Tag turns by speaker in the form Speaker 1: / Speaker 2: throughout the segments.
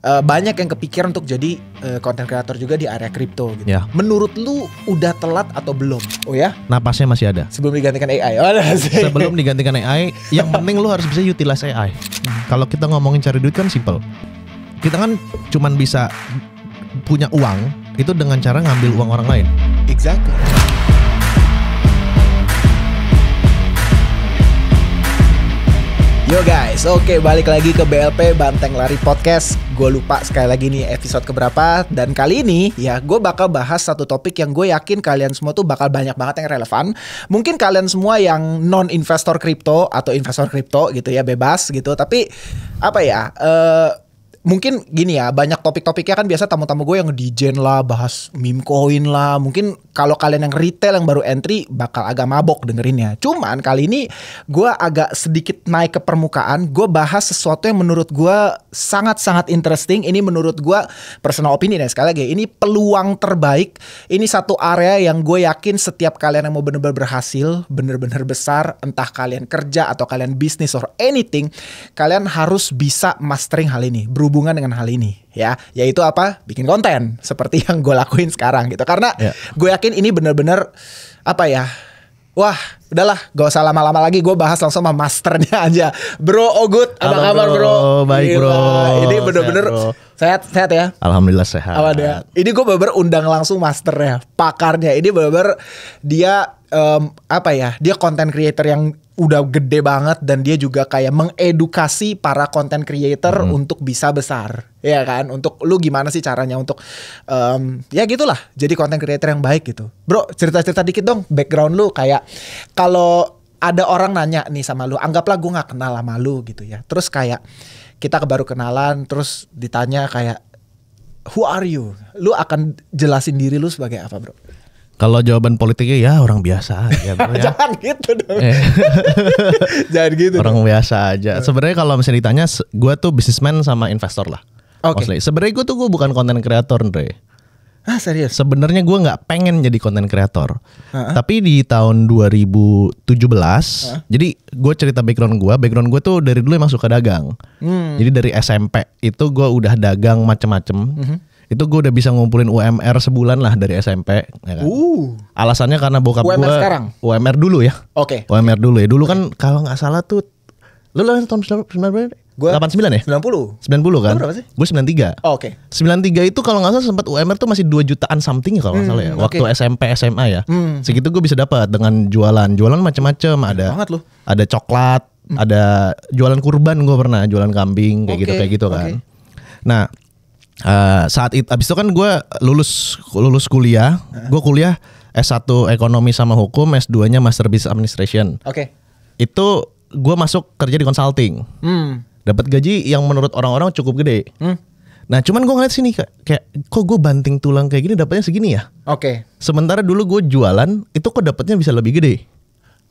Speaker 1: banyak yang kepikiran untuk jadi content creator juga di area kripto gitu.
Speaker 2: Ya.
Speaker 1: Menurut lu udah telat atau belum? Oh ya?
Speaker 2: Napasnya masih ada.
Speaker 1: Sebelum digantikan AI. Oh,
Speaker 2: Sebelum digantikan AI, yang penting lu harus bisa utilize AI. Kalau kita ngomongin cari duit kan simple. Kita kan cuman bisa punya uang itu dengan cara ngambil uang orang lain.
Speaker 1: Exactly. Yo guys, oke, balik lagi ke BLP Banteng Lari Podcast. Gue lupa sekali lagi nih episode keberapa. Dan kali ini ya gue bakal bahas satu topik yang gue yakin kalian semua tuh bakal banyak banget yang relevan. Mungkin kalian semua yang non-investor kripto atau investor kripto gitu ya, bebas gitu. Tapi apa ya, mungkin gini ya, banyak topik-topiknya kan biasa tamu-tamu gue yang nge-degen lah, bahas meme coin lah. Mungkin kalau kalian yang retail yang baru entry bakal agak mabok dengerinnya. Cuman kali ini gue agak sedikit naik ke permukaan. Gue bahas sesuatu yang menurut gue sangat-sangat interesting. Ini menurut gue personal opinion ya, sekali lagi ini peluang terbaik. Ini satu area yang gue yakin setiap kalian yang mau bener-bener berhasil, bener-bener besar, entah kalian kerja atau kalian bisnis or anything, kalian harus bisa mastering hal ini, berhubungan dengan hal ini ya, yaitu apa? Bikin konten seperti yang gue lakuin sekarang gitu. Karena gue yakin ini bener-bener apa ya, wah udahlah gak usah lama-lama lagi, gue bahas langsung sama masternya aja. Bro Ogut, apa kabar bro?
Speaker 2: Baik bro.
Speaker 1: Ini bener-bener sehat ya?
Speaker 2: Alhamdulillah sehat.
Speaker 1: Ini gue bener-bener undang langsung masternya, pakarnya. Ini bener-bener dia apa ya, dia content creator yang udah gede banget. Dan dia juga kayak mengedukasi para content creator untuk bisa besar, ya kan? Untuk lu gimana sih caranya untuk ya gitulah, jadi content creator yang baik gitu. Bro, cerita-cerita dikit dong background lu. Kayak kalau ada orang nanya nih sama lu, anggaplah gue gak kenal sama lu gitu ya, terus kayak kita baru kenalan, terus ditanya kayak who are you? Lu akan jelasin diri lu sebagai apa bro?
Speaker 2: Kalau jawaban politiknya ya orang biasa aja bro ya.
Speaker 1: Jangan gitu dong. Jangan gitu.
Speaker 2: Orang biasa aja. Sebenarnya kalau misalnya ditanya, gue tuh businessman sama investor lah.
Speaker 1: Oke.
Speaker 2: Sebenarnya gue bukan content creator, Andre.
Speaker 1: Ah serius?
Speaker 2: Sebenarnya gue nggak pengen jadi content creator. Tapi di tahun 2017, jadi gue cerita background gue tuh dari dulu emang suka dagang. Jadi dari SMP itu gue udah dagang macem-macem. Itu gue udah bisa ngumpulin UMR sebulan lah dari SMP ya kan? Alasannya karena bokap gue
Speaker 1: sekarang?
Speaker 2: UMR dulu ya.
Speaker 1: Oke.
Speaker 2: UMR dulu ya. Dulu kan kalau gak salah tuh, lu lahir tahun 99
Speaker 1: Gua
Speaker 2: 89 ya?
Speaker 1: 90
Speaker 2: kan?
Speaker 1: Lu berapa sih?
Speaker 2: Gue 93.
Speaker 1: Oke.
Speaker 2: 93 itu kalau gak salah sempat UMR tuh masih 2 jutaan something kalau gak salah ya. Waktu SMP SMA ya. Segitu gue bisa dapat dengan jualan macam-macam. Ada
Speaker 1: banget lu.
Speaker 2: Ada coklat, ada jualan kurban, gue pernah jualan kambing kayak gitu kan. Nah, saat itu abis itu kan gue lulus kuliah. Gue kuliah S1 ekonomi sama hukum, S2-nya Master Business Administration.
Speaker 1: Oke.
Speaker 2: Itu gue masuk kerja di consulting. Dapat gaji yang menurut orang-orang cukup gede. Nah cuman gue ngeliat sini kayak kok gue banting tulang kayak gini dapatnya segini ya.
Speaker 1: Oke.
Speaker 2: Sementara dulu gue jualan itu kok dapatnya bisa lebih gede.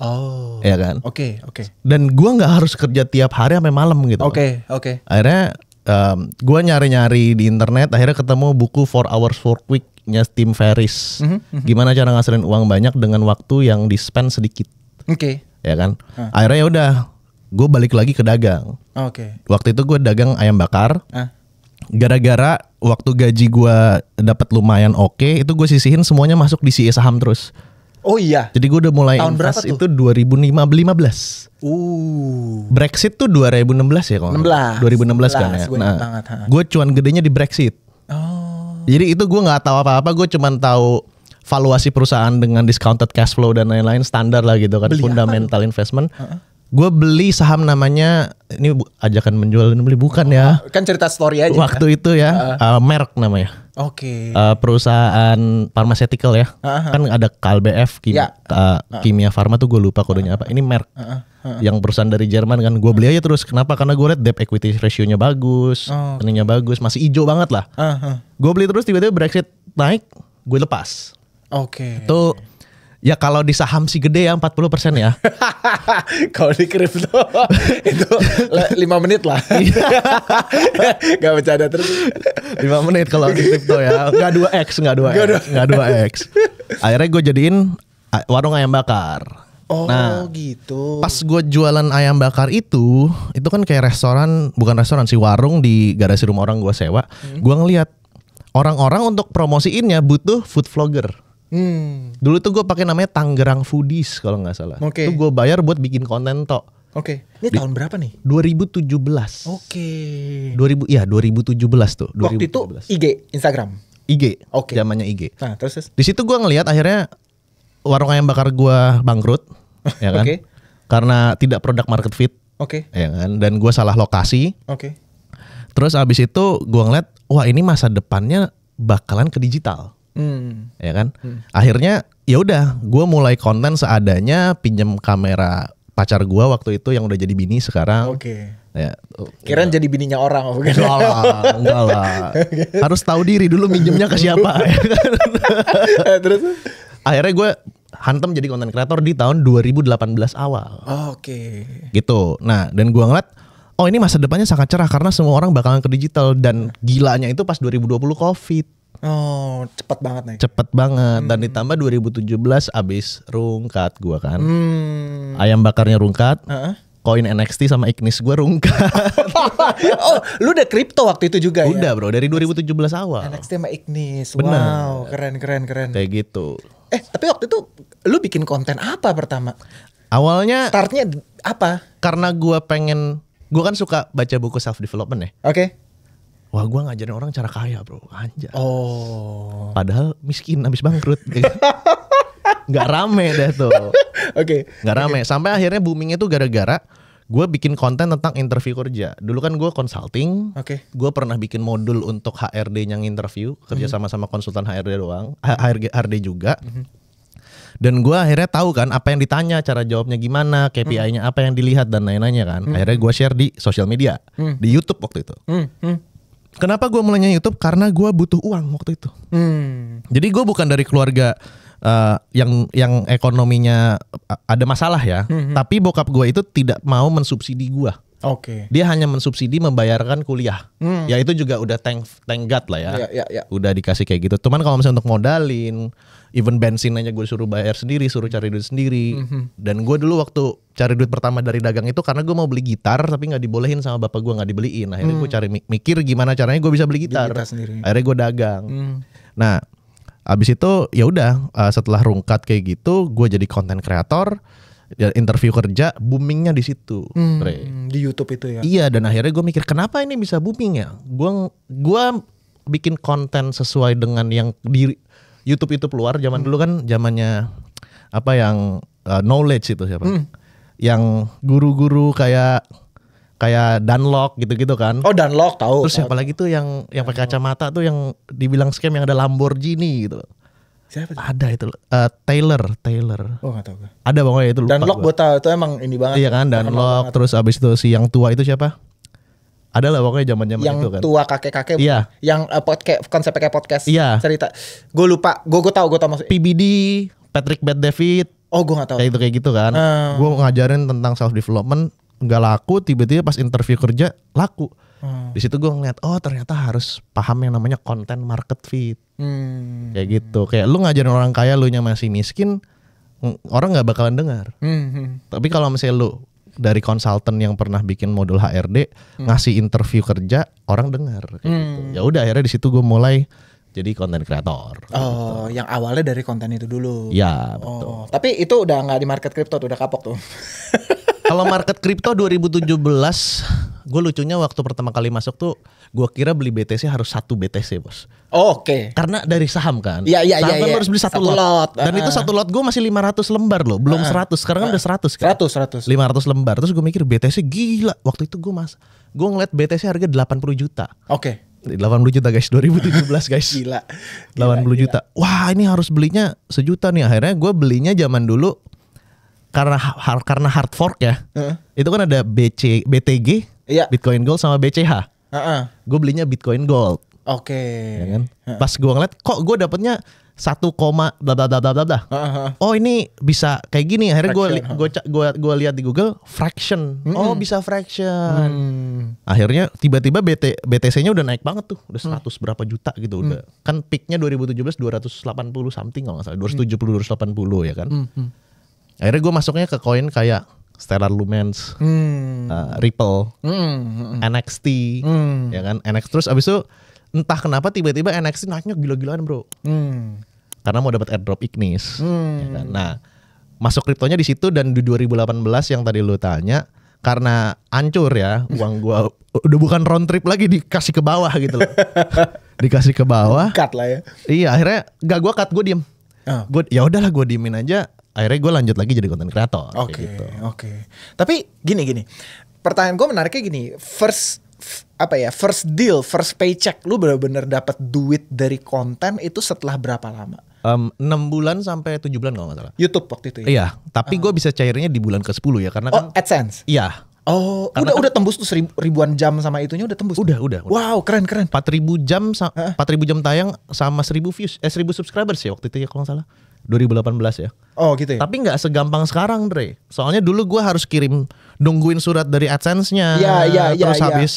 Speaker 1: Oh.
Speaker 2: Ya kan.
Speaker 1: Oke.
Speaker 2: Dan gue nggak harus kerja tiap hari sampai malam gitu.
Speaker 1: Oke.
Speaker 2: Akhirnya gue nyari-nyari di internet, akhirnya ketemu buku 4 Hours Work Week-nya Tim Ferriss. Gimana cara ngasilin uang banyak dengan waktu yang di-spend sedikit.
Speaker 1: Oke.
Speaker 2: Ya kan. Akhirnya ya udah, gue balik lagi ke dagang.
Speaker 1: Oke.
Speaker 2: Waktu itu gue dagang ayam bakar. Gara-gara waktu gaji gue dapat lumayan oke, itu gue sisihin semuanya masuk di CE saham terus.
Speaker 1: Oh iya.
Speaker 2: Jadi gue udah mulai
Speaker 1: tahun
Speaker 2: invest
Speaker 1: berapa tuh?
Speaker 2: itu 2015. Brexit tuh 2016 ya kalau 2016 kan ya. Nah, gue cuan gedenya di Brexit. Jadi itu gue nggak tahu apa-apa, gue cuman tahu valuasi perusahaan dengan discounted cash flow dan lain-lain, standar lah gitu kan. Fundamental investment. Gue beli saham namanya, ini ajakan menjual dan beli bukan ya.
Speaker 1: Kan cerita story aja.
Speaker 2: Waktu itu ya, Merck namanya.
Speaker 1: Oke.
Speaker 2: Perusahaan pharmaceutical ya. Kan ada KLBF, Kimia Farma tuh gue lupa kodenya apa. Ini Merck. Yang perusahaan dari Jerman kan. Gue beli aja terus. Kenapa? Karena gue liat debt equity ratio-nya bagus, earning-nya bagus, masih hijau banget lah. Gue beli terus, tiba-tiba Brexit naik, gue lepas.
Speaker 1: Oke.
Speaker 2: Itu ya kalau di saham sih gede ya 40% ya.
Speaker 1: Kalau di kripto itu 5 menit lah. Gak bercanda terus.
Speaker 2: 5 menit kalau di kripto ya. Enggak 2x. Akhirnya gue jadiin warung ayam bakar.
Speaker 1: Oh gitu.
Speaker 2: Pas gue jualan ayam bakar itu kan kayak restoran, bukan restoran sih, warung di garasi rumah orang gue sewa. Gue ngeliat orang-orang untuk promosiinnya butuh food vlogger. Dulu tuh gue pakai namanya Tangerang Foodies kalau nggak salah. Tuh gue bayar buat bikin konten tok.
Speaker 1: Ini tahun berapa nih?
Speaker 2: 2017. 2017 tuh.
Speaker 1: Waktu itu IG, Instagram.
Speaker 2: IG. Zamannya IG.
Speaker 1: Nah, terus
Speaker 2: di situ gue ngelihat akhirnya warung ayam bakar gue bangkrut, ya kan? Karena tidak product market fit. Ya kan? Dan gue salah lokasi. Terus abis itu gue ngeliat, wah ini masa depannya bakalan ke digital. Ya kan? Akhirnya ya udah, gue mulai konten seadanya, pinjam kamera pacar gue waktu itu yang udah jadi bini sekarang. Ya,
Speaker 1: kirain jadi bininya orang.
Speaker 2: Enggak lah. Harus tahu diri dulu minjemnya ke siapa.
Speaker 1: Terus
Speaker 2: akhirnya gue hantem jadi konten kreator di tahun 2018 awal. Gitu. Nah, dan gue ngeliat, oh ini masa depannya sangat cerah karena semua orang bakalan ke digital. Dan gilanya itu pas 2020 COVID.
Speaker 1: Cepet banget nih.
Speaker 2: Cepet banget. Dan ditambah 2017 abis rungkat gue kan. Ayam bakarnya rungkat. Koin NXT sama Ignis gue rungkat.
Speaker 1: Oh, lu udah kripto waktu itu juga ya?
Speaker 2: Udah bro, dari 2017 awal.
Speaker 1: NXT sama Ignis.
Speaker 2: Bener.
Speaker 1: Wow, keren.
Speaker 2: Kayak gitu.
Speaker 1: Tapi waktu itu lu bikin konten apa pertama?
Speaker 2: Awalnya
Speaker 1: startnya apa?
Speaker 2: Karena gue kan suka baca buku self development ya. Wah, gue ngajarin orang cara kaya bro, anjay. Padahal miskin abis bangkrut. Gak rame dah tuh. Gak rame. Sampai akhirnya boomingnya tuh gara-gara gue bikin konten tentang interview kerja. Dulu kan gue consulting. Gue pernah bikin modul untuk HRD yang interview, kerja sama-sama konsultan HRD doang, HRD juga. Dan gue akhirnya tahu kan apa yang ditanya, cara jawabnya gimana, KPI-nya apa yang dilihat dan lain-lainnya kan. Akhirnya gue share di sosial media, di YouTube waktu itu. Kenapa gue mulainya YouTube? Karena gue butuh uang waktu itu. Jadi gue bukan dari keluarga yang ekonominya ada masalah ya. Tapi bokap gue itu tidak mau mensubsidi gue. Dia hanya mensubsidi membayarkan kuliah. Ya itu juga udah thank God lah ya. Udah dikasih kayak gitu. Cuman kalau misalnya untuk modalin, even bensin aja gue suruh bayar sendiri, suruh cari duit sendiri. Dan gue dulu waktu cari duit pertama dari dagang itu karena gue mau beli gitar tapi nggak dibolehin sama bapak gue, nggak dibeliin. Akhirnya gue cari mikir gimana caranya gue bisa beli gitar. Akhirnya gue dagang. Nah, abis itu ya udah setelah rungkat kayak gitu, gue jadi konten kreator. Interview kerja boomingnya di situ,
Speaker 1: di YouTube itu ya.
Speaker 2: Iya, dan akhirnya gue mikir kenapa ini bisa booming ya. Gue bikin konten sesuai dengan yang di YouTube luar. Zaman dulu kan zamannya apa yang knowledge itu siapa? Yang guru-guru kayak Dunlock gitu-gitu kan.
Speaker 1: Dunlock tahu.
Speaker 2: Terus siapa lagi tuh yang pakai kacamata tuh yang dibilang scam yang ada Lamborghini gitu.
Speaker 1: Siapa tuh?
Speaker 2: Ada itu Taylor.
Speaker 1: Gak tahu gue.
Speaker 2: Ada pokoknya itu lupa.
Speaker 1: Dunlock gue tahu itu emang ini banget.
Speaker 2: Iya kan, Dunlock. Terus abis itu si yang tua itu siapa? Ada lah pokoknya zaman-zaman itu kan.
Speaker 1: Yang tua kakek-kakek.
Speaker 2: Iya.
Speaker 1: Yang konsep kayak podcast.
Speaker 2: Iya.
Speaker 1: Cerita. Gue lupa. Gue tahu maksud.
Speaker 2: PBD, Patrick Bet David.
Speaker 1: Gue gak tahu.
Speaker 2: Kayak gitu kan. Gue ngajarin tentang self development, nggak laku, tiba-tiba pas interview kerja laku. Di situ gue ngeliat, oh ternyata harus paham yang namanya content market fit. Kayak gitu. Kayak lu ngajarin orang kaya, lu nya masih miskin, orang nggak bakalan dengar. Tapi kalau misalnya lu dari konsultan yang pernah bikin modul HRD ngasih interview kerja, orang dengar. Gitu. Ya udah akhirnya di situ gue mulai jadi konten kreator.
Speaker 1: Gitu. Yang awalnya dari konten itu dulu.
Speaker 2: Ya betul.
Speaker 1: Tapi itu udah nggak di market crypto, udah kapok tuh.
Speaker 2: Kalau market kripto 2017, gue lucunya waktu pertama kali masuk tuh, gue kira beli BTC harus 1 BTC bos. Karena dari saham kan.
Speaker 1: Iya.
Speaker 2: Saham kan harus beli satu lot. Dan itu satu lot gue masih 500 lembar loh, belum 100. Sekarang kan udah 100 kan.
Speaker 1: 100.
Speaker 2: 500 lembar. Terus gue mikir BTC gila. Waktu itu gue ngeliat BTC harga 80 juta. 80 juta guys, 2017 guys.
Speaker 1: Gila.
Speaker 2: 80 juta. Wah ini harus belinya sejuta nih. Akhirnya gue belinya zaman dulu. Karena hard fork ya, itu kan ada BTG, Bitcoin Gold sama BCH. Gue belinya Bitcoin Gold.
Speaker 1: Ya
Speaker 2: kan? Pas gue ngeliat, kok gue dapetnya 1, bla. Oh ini bisa kayak gini. Akhirnya gue lihat di Google fraction. Oh bisa fraction. Akhirnya tiba-tiba BTC-nya udah naik banget tuh, udah 100 berapa juta gitu udah. Kan peaknya 2017 280 something kalau nggak salah, 270 280 ya kan. Akhirnya gue masuknya ke koin kayak Stellar Lumens, Ripple, NXT, ya kan, NXT. Terus abis itu entah kenapa tiba-tiba NXT naiknya gila-gilaan bro, karena mau dapat airdrop Ignis. Ya kan? Nah, masuk kriptonya di situ dan di 2018 yang tadi lu tanya, karena hancur ya uang gua udah bukan round trip lagi, dikasih ke bawah gitu loh. Dikasih ke bawah.
Speaker 1: Cut lah ya.
Speaker 2: Iya, akhirnya gak gua cut, gua diem. Gue ya udahlah gue diemin aja. Akhirnya gue lanjut lagi jadi content creator.
Speaker 1: Oke. Tapi gini. Pertanyaan gue menariknya gini. First deal, first paycheck, lu bener-bener dapat duit dari konten itu setelah berapa lama?
Speaker 2: 6 bulan sampai 7 bulan kalau nggak salah.
Speaker 1: YouTube waktu itu ya?
Speaker 2: Iya, tapi gue bisa cairnya di bulan ke-10 ya, karena kan
Speaker 1: AdSense?
Speaker 2: Iya.
Speaker 1: Oh, udah tembus tuh ribuan jam sama itunya udah tembus?
Speaker 2: Udah.
Speaker 1: Wow, keren.
Speaker 2: 4.000 jam tayang sama 1.000 views, 1.000 subscribers ya waktu itu ya kalau nggak salah. 2018 ya.
Speaker 1: Oh gitu ya.
Speaker 2: Tapi nggak segampang sekarang, Dre. Soalnya dulu gue harus nungguin surat dari AdSense-nya.
Speaker 1: Iya.
Speaker 2: Terus habis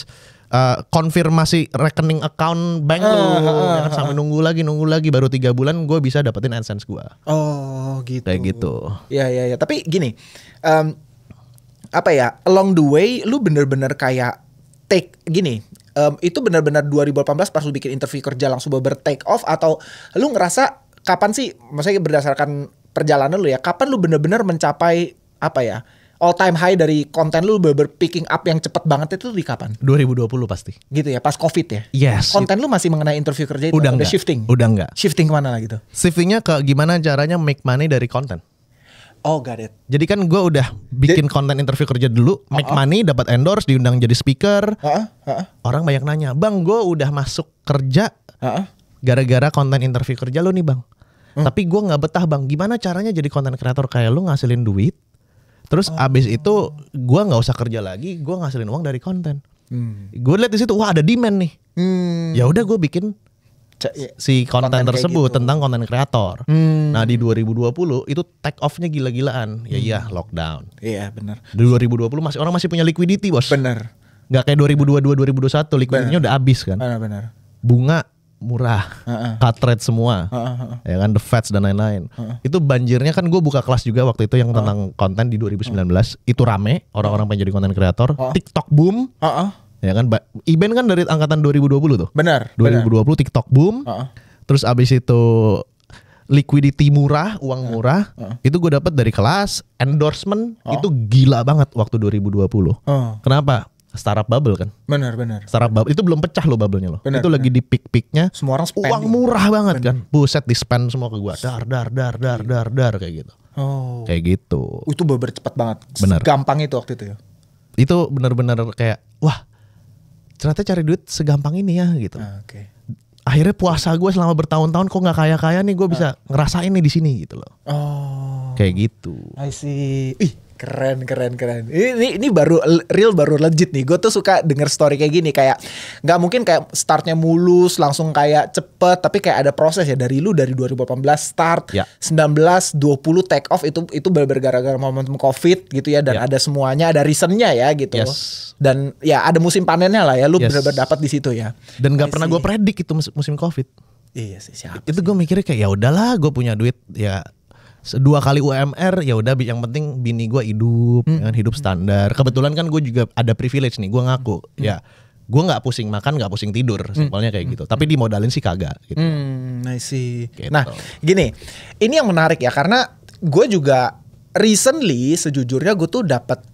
Speaker 2: konfirmasi rekening account bank kan, sampai nunggu lagi baru 3 bulan gue bisa dapetin AdSense gue.
Speaker 1: Oh gitu.
Speaker 2: Kayak gitu.
Speaker 1: Iya. Tapi gini, along the way lu bener-bener kayak take gini. Itu benar-benar 2018 pas lu bikin interview kerja langsung take off, atau lu ngerasa kapan sih, maksudnya berdasarkan perjalanan lu ya, kapan lu benar-benar mencapai all time high dari konten lu, bener-bener picking up yang cepet banget itu di kapan?
Speaker 2: 2020 pasti.
Speaker 1: Gitu ya, pas COVID ya?
Speaker 2: Yes.
Speaker 1: Konten lu masih mengenai interview kerja itu?
Speaker 2: Udah
Speaker 1: shifting?
Speaker 2: Udah enggak.
Speaker 1: Shifting kemana lah gitu?
Speaker 2: Shiftingnya ke gimana caranya make money dari konten.
Speaker 1: Oh, got it.
Speaker 2: Jadi kan gue udah bikin konten interview kerja dulu, make money, dapat endorse, diundang jadi speaker. Orang banyak nanya, bang, gue udah masuk kerja gara-gara konten interview kerja lu nih bang. Tapi gue nggak betah bang. Gimana caranya jadi konten kreator kayak lu ngasilin duit? Terus abis itu gue nggak usah kerja lagi, gue ngasilin uang dari konten. Gue lihat di situ, wah ada demand nih. Ya udah gue bikin si konten tersebut gitu, tentang konten kreator. Nah di 2020 itu take off-nya gila-gilaan. Iya lockdown.
Speaker 1: Iya benar.
Speaker 2: Di 2020 orang masih punya liquidity bos.
Speaker 1: Benar.
Speaker 2: Gak kayak 2022 2021 liquidity-nya udah habis kan.
Speaker 1: Benar.
Speaker 2: Bunga murah, cut rate semua, ya kan, the feds dan lain-lain. Itu banjirnya kan, gue buka kelas juga waktu itu yang tentang konten di 2019. Itu rame, orang-orang pengen jadi konten kreator. TikTok boom. Ya kan, Iben kan dari angkatan 2020 tuh.
Speaker 1: Benar.
Speaker 2: 2020 TikTok boom. Terus abis itu liquidity murah, uang murah. Itu gue dapat dari kelas, endorsement itu gila banget waktu 2020. Kenapa? Startup bubble kan.
Speaker 1: Benar.
Speaker 2: Startup bubble itu belum pecah loh bubble-nya loh. Itu lagi di peak-peaknya.
Speaker 1: Semua orang spending.
Speaker 2: Uang murah banget kan. Buset, di spend semua ke gua. Dar kayak gitu. Kayak gitu.
Speaker 1: Itu bener cepet banget.
Speaker 2: Bener.
Speaker 1: Gampang itu waktu itu ya.
Speaker 2: Itu benar-benar kayak wah, ternyata cari duit segampang ini ya gitu. Akhirnya puasa gue selama bertahun-tahun kok nggak kaya-kaya nih, gue bisa ngerasain nih di sini gitu loh. Kayak gitu.
Speaker 1: I see. Keren. Ini baru legit nih. Gue tuh suka denger story kayak gini, kayak nggak mungkin kayak startnya mulus langsung kayak cepet, tapi kayak ada proses ya, dari 2018 start, 19 20 take off, itu bener-bener gara-gara momentum COVID gitu ya, dan ada semuanya, ada reasonnya ya gitu. Dan ya ada musim panennya lah ya, lu bener-bener dapat di situ ya.
Speaker 2: Dan nggak pernah gue predik itu musim COVID.
Speaker 1: Iya sih, siapa
Speaker 2: itu
Speaker 1: sih?
Speaker 2: Gue mikirnya kayak ya udahlah, gue punya duit ya 2 kali UMR, ya udah, yang penting bini gue hidup, kan, hidup standar. Kebetulan kan gue juga ada privilege nih, gue ngaku ya, gue nggak pusing makan, nggak pusing tidur, simpelnya kayak gitu. Tapi dimodalin sih kagak. Gitu.
Speaker 1: I see.
Speaker 2: Gitu.
Speaker 1: Nah, gini, ini yang menarik ya, karena gue juga recently sejujurnya gue tuh dapat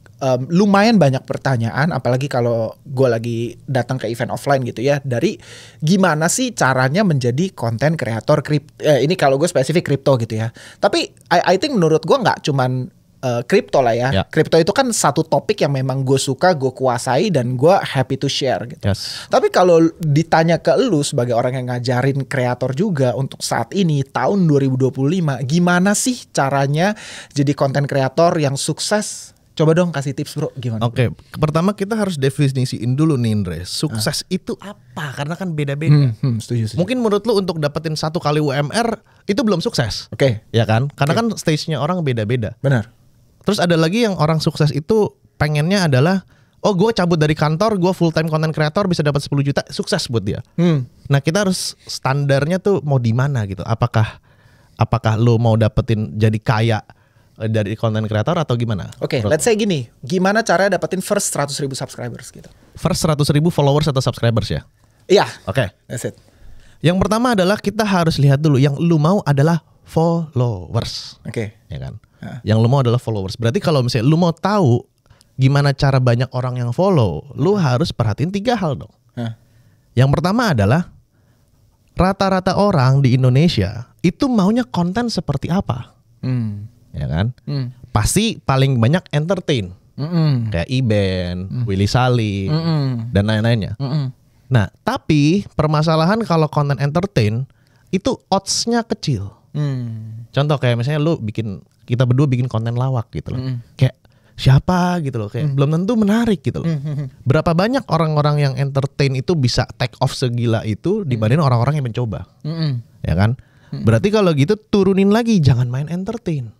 Speaker 1: lumayan banyak pertanyaan, apalagi kalau gue lagi datang ke event offline gitu ya, dari gimana sih caranya menjadi konten kreator ini kalau gue spesifik kripto gitu ya. Tapi I think menurut gue nggak cuman kripto lah ya. Kripto itu kan satu topik yang memang gue suka, gue kuasai, dan gue happy to share gitu. Tapi kalau ditanya ke lu sebagai orang yang ngajarin kreator juga untuk saat ini tahun 2025, gimana sih caranya jadi konten kreator yang sukses? Coba dong kasih tips bro, gimana?
Speaker 2: Oke, pertama kita harus definisiin dulu nih Indre, sukses itu apa? Karena kan beda-beda.
Speaker 1: Setuju.
Speaker 2: Mungkin menurut lu untuk dapetin 1 kali UMR itu belum sukses. Ya kan? Karena kan stage-nya orang beda-beda.
Speaker 1: Benar.
Speaker 2: Terus ada lagi yang orang sukses itu pengennya adalah, oh gue cabut dari kantor, gue full time content creator bisa dapat 10 juta, sukses buat dia. Nah kita harus standarnya tuh mau di mana gitu. Apakah lu mau dapetin jadi kaya dari konten kreator atau gimana?
Speaker 1: Oke, let's say gini, gimana cara dapetin first 100.000 subscribers gitu?
Speaker 2: First 100.000 followers atau subscribers ya?
Speaker 1: Iya.
Speaker 2: Oke.
Speaker 1: That's it.
Speaker 2: Yang pertama adalah kita harus lihat dulu yang lu mau adalah followers.
Speaker 1: Oke.
Speaker 2: Ya kan? Yang lu mau adalah followers. Berarti kalau misalnya lu mau tahu gimana cara banyak orang yang follow, lu harus perhatiin 3 hal dong. Yang pertama adalah rata-rata orang di Indonesia itu maunya konten seperti apa? Ya kan? Pasti paling banyak entertain. Kayak Iben, Willy Salim, dan lain-lainnya. Nah, tapi permasalahan kalau konten entertain itu odds-nya kecil. Contoh kayak misalnya kita berdua bikin konten lawak gitu loh. Kayak siapa gitu loh, kayak belum tentu menarik gitu loh. Berapa banyak orang-orang yang entertain itu bisa take off segila itu dibanding orang-orang yang mencoba. Ya kan? Berarti kalau gitu turunin lagi, jangan main entertain.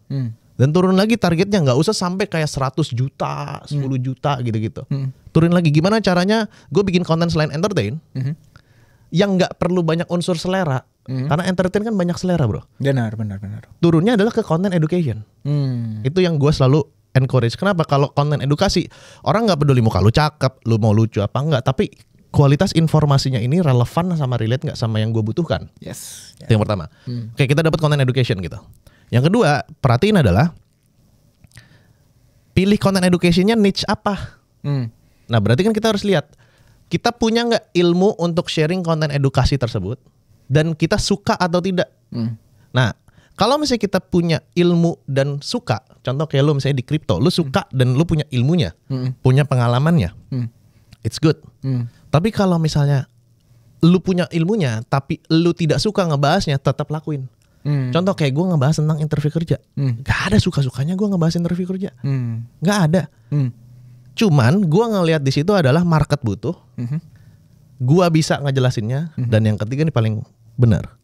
Speaker 2: Dan turun lagi targetnya, nggak usah sampai kayak 100 juta, 10 juta gitu-gitu. Turun lagi, gimana caranya gue bikin konten selain entertain yang nggak perlu banyak unsur selera. Karena entertain kan banyak selera bro.
Speaker 1: Benar.
Speaker 2: Turunnya adalah ke konten education. Itu yang gue selalu encourage. Kenapa? Kalau konten edukasi, orang nggak peduli muka lu cakep, lu mau lucu apa enggak, tapi kualitas informasinya ini relevan sama relate nggak sama yang gue butuhkan.
Speaker 1: Yes.
Speaker 2: Itu yang pertama. Oke, kita dapat konten education gitu. Yang kedua, perhatiin adalah pilih konten educationnya niche apa. Nah, berarti kan kita harus lihat kita punya nggak ilmu untuk sharing konten edukasi tersebut dan kita suka atau tidak. Nah, kalau misalnya kita punya ilmu dan suka, contoh kayak lu misalnya di kripto, lu suka dan lu punya ilmunya, punya pengalamannya, it's good. Tapi kalau misalnya lu punya ilmunya tapi lu tidak suka ngebahasnya, tetap lakuin. Contoh kayak gue ngebahas tentang interview kerja, gak ada suka-sukanya gue ngebahas interview kerja, gak ada. Cuman gue ngelihat di situ adalah market butuh, gue bisa ngejelasinnya, dan yang ketiga nih paling benar,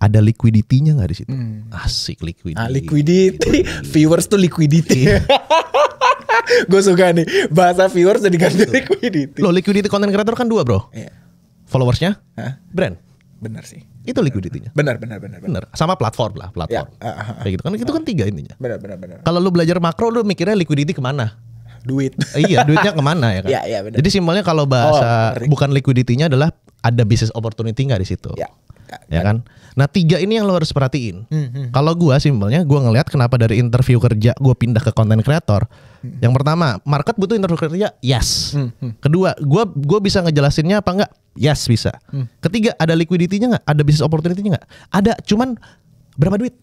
Speaker 2: ada liquidity-nya nggak di situ? Asik liquidity.
Speaker 1: Liquidity, viewers tuh liquidity. Gue suka nih bahasa viewers jadi ganti liquidity.
Speaker 2: Lo liquidity content creator kan 2 bro.
Speaker 1: Iya.
Speaker 2: Followersnya, brand.
Speaker 1: Benar sih.
Speaker 2: Itu liquidity-nya.
Speaker 1: Benar.
Speaker 2: Sama platform lah, platform.
Speaker 1: Ya,
Speaker 2: Kayak gitu kan, itu kan 3 intinya.
Speaker 1: Benar.
Speaker 2: Kalau lu belajar makro, lu mikirnya liquidity kemana?
Speaker 1: Duit.
Speaker 2: Iya, duitnya kemana ya kan?
Speaker 1: Iya, benar.
Speaker 2: Jadi simpelnya kalau bahasa bukan liquidity-nya adalah ada business opportunity nggak di situ? Ya kan? Nah 3 ini yang lo harus perhatiin. Kalau gue simpelnya, gue ngelihat kenapa dari interview kerja gue pindah ke content creator. Yang pertama, market butuh interview kerja, yes. Kedua, gue bisa ngejelasinnya apa enggak? Yes, bisa. Ketiga, ada liquidity-nya nggak? Ada business opportunity-nya nggak? Ada, cuman berapa duit?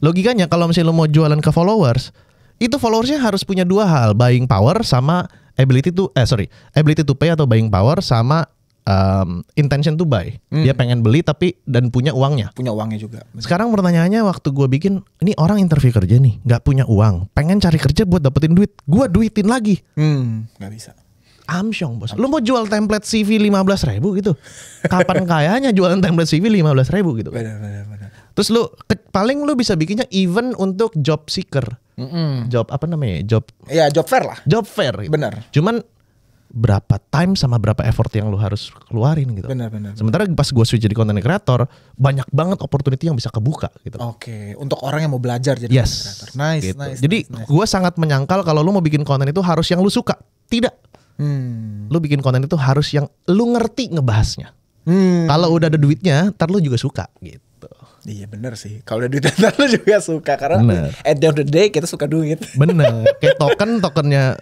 Speaker 2: Logikanya kalau misalnya lo mau jualan ke followers, itu followersnya harus punya 2 hal, buying power sama ability to pay atau buying power sama intention to buy. Dia pengen beli tapi dan punya uangnya.
Speaker 1: Punya uangnya juga.
Speaker 2: Sekarang pertanyaannya waktu gue bikin, ini orang interview kerja nih, nggak punya uang, pengen cari kerja buat dapetin duit, gue duitin lagi.
Speaker 1: Nggak bisa.
Speaker 2: Amsyong bos. Lu mau jual template CV 15.000 gitu? Kapan kayanya jualan template CV 15.000 gitu?
Speaker 1: Benar.
Speaker 2: Terus paling lu bisa bikinnya event untuk job seeker. Job apa namanya? Job
Speaker 1: fair lah.
Speaker 2: Job fair. Gitu.
Speaker 1: Benar.
Speaker 2: Cuman berapa time sama berapa effort yang lu harus keluarin gitu.
Speaker 1: Benar.
Speaker 2: Sementara pas gue switch jadi content creator, banyak banget opportunity yang bisa kebuka gitu.
Speaker 1: Oke, untuk orang yang mau belajar jadi content creator. Nice,
Speaker 2: gitu.
Speaker 1: nice.
Speaker 2: Jadi gue sangat menyangkal kalau lu mau bikin konten itu harus yang lu suka. Tidak. Lu bikin konten itu harus yang lu ngerti ngebahasnya. Kalau udah ada duitnya, ntar lu juga suka gitu.
Speaker 1: Iya bener sih. Kalau udah duit ntar lu juga suka. Karena at the end of the day kita suka duit.
Speaker 2: Bener. Kayak tokennya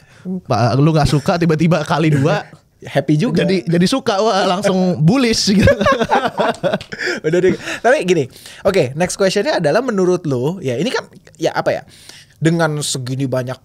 Speaker 2: lu gak suka tiba-tiba kali 2
Speaker 1: happy juga.
Speaker 2: Jadi suka, wah langsung bullish gitu.
Speaker 1: Tapi gini, oke, next questionnya adalah menurut lu, ya ini kan ya apa ya? Dengan segini banyak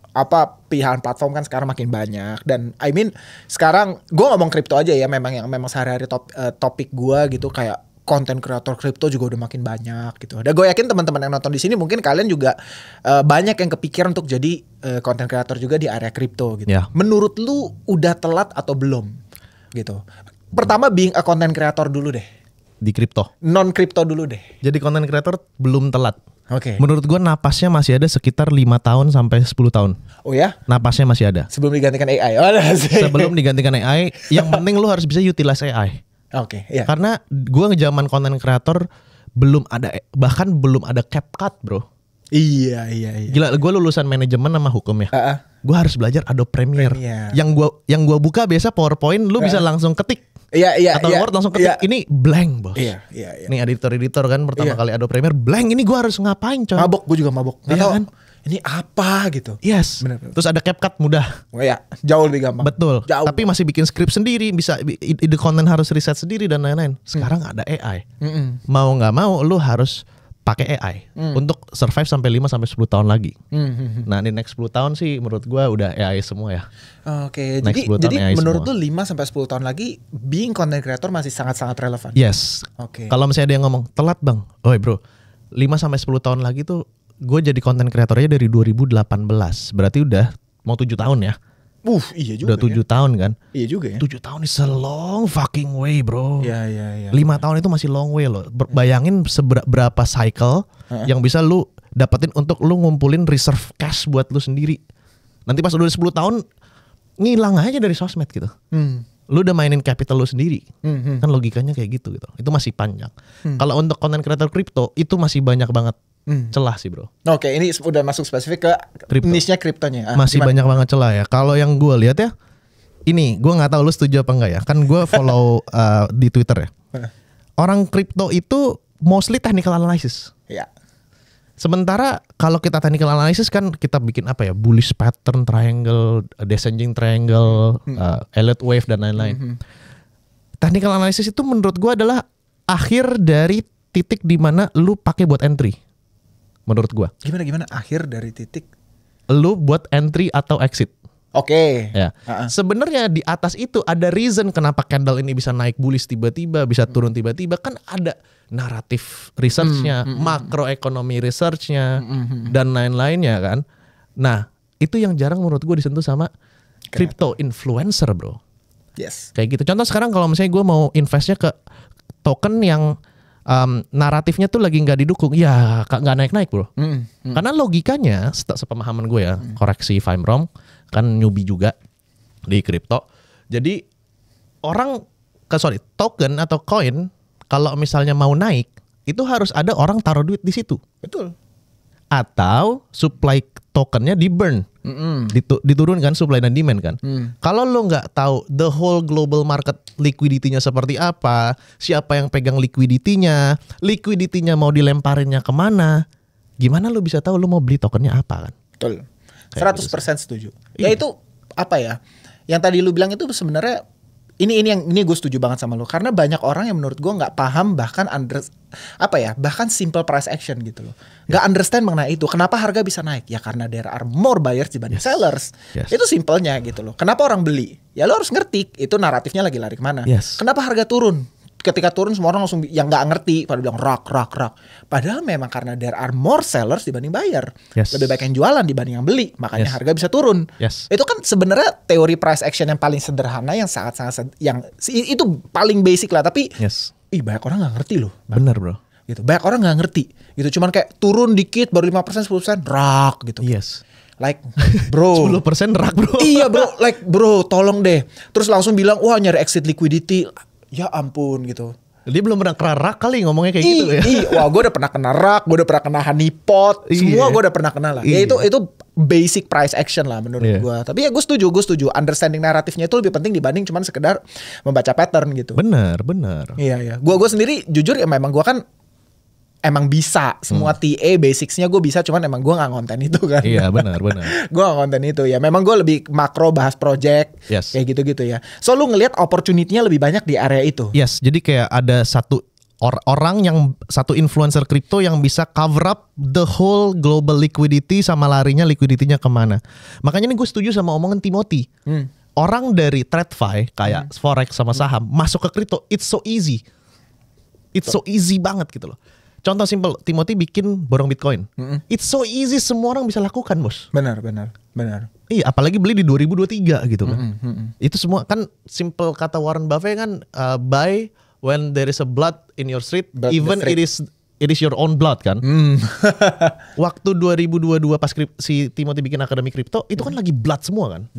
Speaker 1: pilihan platform kan sekarang makin banyak, dan I mean sekarang gue ngomong kripto aja ya, memang sehari-hari topik gue gitu, kayak konten kreator kripto juga udah makin banyak gitu. Dan gue yakin teman-teman yang nonton di sini mungkin kalian juga banyak yang kepikiran untuk jadi konten kreator juga di area kripto gitu.
Speaker 2: Yeah.
Speaker 1: Menurut lu udah telat atau belum gitu? Pertama being a content creator dulu deh.
Speaker 2: Di kripto.
Speaker 1: Non kripto dulu deh.
Speaker 2: Jadi content creator belum telat.
Speaker 1: Oke.
Speaker 2: Menurut gue napasnya masih ada sekitar 5 tahun sampai 10 tahun.
Speaker 1: Oh ya?
Speaker 2: Napasnya masih ada.
Speaker 1: Sebelum digantikan AI.
Speaker 2: Sebelum digantikan AI, yang penting lu harus bisa utilize AI.
Speaker 1: Oke, iya.
Speaker 2: Karena gue ngejaman content creator belum ada, bahkan belum ada CapCut bro.
Speaker 1: Iya.
Speaker 2: Gila, gue lulusan manajemen sama hukum ya. Gue harus belajar Adobe Premiere. Yang gua buka biasa PowerPoint, lu bisa langsung ketik.
Speaker 1: Iya.
Speaker 2: Atau Word langsung ketik. Ini blank, bos.
Speaker 1: Iya.
Speaker 2: Nih editor kan pertama kali Adobe Premiere blank. Ini gue harus ngapain, coy?
Speaker 1: Mabok, gue juga mabok. Nggak tahu kan? Ini apa gitu.
Speaker 2: Yes. Bener. Terus ada CapCut mudah.
Speaker 1: Oh ya, jauh lebih gampang.
Speaker 2: Betul. Jauh. Tapi masih bikin skrip sendiri, bisa ide konten harus riset sendiri dan lain-lain. Sekarang ada AI. Mau nggak mau lu harus pakai AI untuk survive sampai 5 sampai 10 tahun lagi. Nah, di next 10 tahun sih menurut gua udah AI semua ya.
Speaker 1: Oke, jadi menurut lu 5 sampai 10 tahun lagi being content creator masih sangat-sangat relevan.
Speaker 2: Yes. Oke. Kalau misalnya ada yang ngomong, "Telat, Bang." Oi, bro. 5 sampai 10 tahun lagi tuh gue jadi content creatornya dari 2018. Berarti udah mau 7 tahun ya.
Speaker 1: Iya juga.
Speaker 2: Udah 7 tahun kan?
Speaker 1: Iya juga ya.
Speaker 2: 7 tahun is a long fucking way, bro.
Speaker 1: Iya.
Speaker 2: 5 tahun itu masih long way loh. Bayangin berapa cycle yang bisa lu dapetin untuk lu ngumpulin reserve cash buat lu sendiri. Nanti pas udah 10 tahun ngilang aja dari sosmed gitu. Lu udah mainin capital lu sendiri. Kan logikanya kayak gitu. Itu masih panjang. Kalau untuk content creator crypto itu masih banyak banget celah sih, bro.
Speaker 1: Oke, ini udah masuk spesifik ke niche-nya kriptonya.
Speaker 2: Masih banyak banget celah ya. Kalau yang gue lihat ya, ini gue nggak tahu lu setuju apa enggak ya. Kan gue follow di Twitter ya. Orang kripto itu mostly technical analysis.
Speaker 1: Iya.
Speaker 2: Sementara kalau kita technical analysis kan kita bikin apa ya, bullish pattern triangle, descending triangle, Elliott wave dan lain-lain. Technical analysis itu menurut gue adalah akhir dari titik di mana lu pakai buat entry. Menurut gua.
Speaker 1: Gimana akhir dari titik
Speaker 2: lu buat entry atau exit.
Speaker 1: Oke.
Speaker 2: Ya. Sebenarnya di atas itu ada reason kenapa candle ini bisa naik bullish tiba-tiba, bisa turun tiba-tiba, kan ada naratif researchnya, makroekonomi researchnya dan lain-lainnya kan. Nah, itu yang jarang menurut gua disentuh sama crypto influencer, bro.
Speaker 1: Yes.
Speaker 2: Kayak gitu. Contoh sekarang kalau misalnya gua mau investnya ke token yang naratifnya tuh lagi nggak didukung, ya nggak naik-naik, bro. Karena logikanya, sepemahaman gue ya, koreksi if I'm wrong, kan newbie juga di kripto. Jadi token atau koin kalau misalnya mau naik, itu harus ada orang taruh duit di situ.
Speaker 1: Betul.
Speaker 2: Atau supply tokennya di burn, diturunkan supply dan demand kan. Kalau lo nggak tahu the whole global market liquidity-nya seperti apa, siapa yang pegang liquidity-nya mau dilemparinnya kemana, gimana lo bisa tahu lo mau beli tokennya apa kan?
Speaker 1: Betul. 100% setuju. Ya itu apa ya? Yang tadi lu bilang itu sebenarnya ini gue setuju banget sama lo, karena banyak orang yang menurut gue nggak paham bahkan bahkan simple price action gitu loh, nggak understand mengenai itu. Kenapa harga bisa naik? Ya karena there are more buyers dibanding sellers. Itu simpelnya gitu loh. Kenapa orang beli? Ya lo harus ngerti itu naratifnya lagi lari kemana. Kenapa harga turun? Ketika turun semua orang langsung yang nggak ngerti pada bilang rak. Padahal memang karena there are more sellers dibanding buyer. Lebih baik yang jualan dibanding yang beli. Makanya harga bisa turun. Itu kan sebenarnya teori price action yang paling sederhana, yang sangat-sangat itu paling basic lah. Tapi banyak orang nggak ngerti loh.
Speaker 2: Bener, bro.
Speaker 1: Gitu. Banyak orang nggak ngerti. Gitu. Cuman kayak turun dikit baru 5%, 10% rak gitu. Like bro
Speaker 2: 10% rak, bro.
Speaker 1: Iya, bro. Like bro, tolong deh. Terus langsung bilang, wah nyari exit liquidity. Ya ampun gitu.
Speaker 2: Dia belum pernah kena rak kali ngomongnya kayak gitu ya.
Speaker 1: Wah, gue udah pernah kena rak, gue udah pernah kena honeypot, semua gue udah pernah kena lah. Ya itu basic price action lah menurut gue. Tapi ya gue setuju. Understanding naratifnya itu lebih penting dibanding cuman sekedar membaca pattern gitu.
Speaker 2: Benar.
Speaker 1: Iya. Gue sendiri jujur ya memang gue kan emang bisa semua TA basicsnya gue bisa, cuman emang gue nggak ngonten itu kan.
Speaker 2: Iya, benar.
Speaker 1: Gue nggak ngonten itu ya. Memang gue lebih makro bahas project kayak gitu ya. So lu ngelihat opportunity-nya lebih banyak di area itu.
Speaker 2: Jadi kayak ada satu satu influencer kripto yang bisa cover up the whole global liquidity sama larinya liquidity-nya kemana. Makanya nih gue setuju sama omongan Timothy. Orang dari TradFi kayak forex sama saham masuk ke kripto, it's so easy. It's so easy banget gitu loh. Contoh simpel, Timothy bikin borong Bitcoin. It's so easy, semua orang bisa lakukan, bos.
Speaker 1: Benar.
Speaker 2: Iya, apalagi beli di 2023 gitu kan. Itu semua kan simple kata Warren Buffett kan, buy when there is a blood in your street, even it is your own blood kan. Waktu 2022 pas si Timothy bikin akademi kripto, itu kan lagi blood semua kan.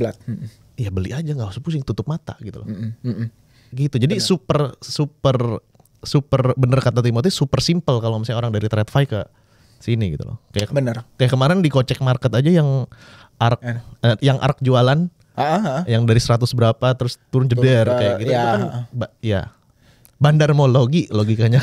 Speaker 2: Iya, beli aja, nggak usah pusing, tutup mata gitu loh. Gitu. Jadi super bener kata Timothy, super simple kalau misalnya orang dari TradFi ke sini gitu loh. Kayak
Speaker 1: bener.
Speaker 2: Kayak kemarin di Kocek Market aja yang ARK jualan, yang dari 100 berapa terus turun jeder kayak gitu.
Speaker 1: Ya.
Speaker 2: Itu kan ya bandarmologi logikanya.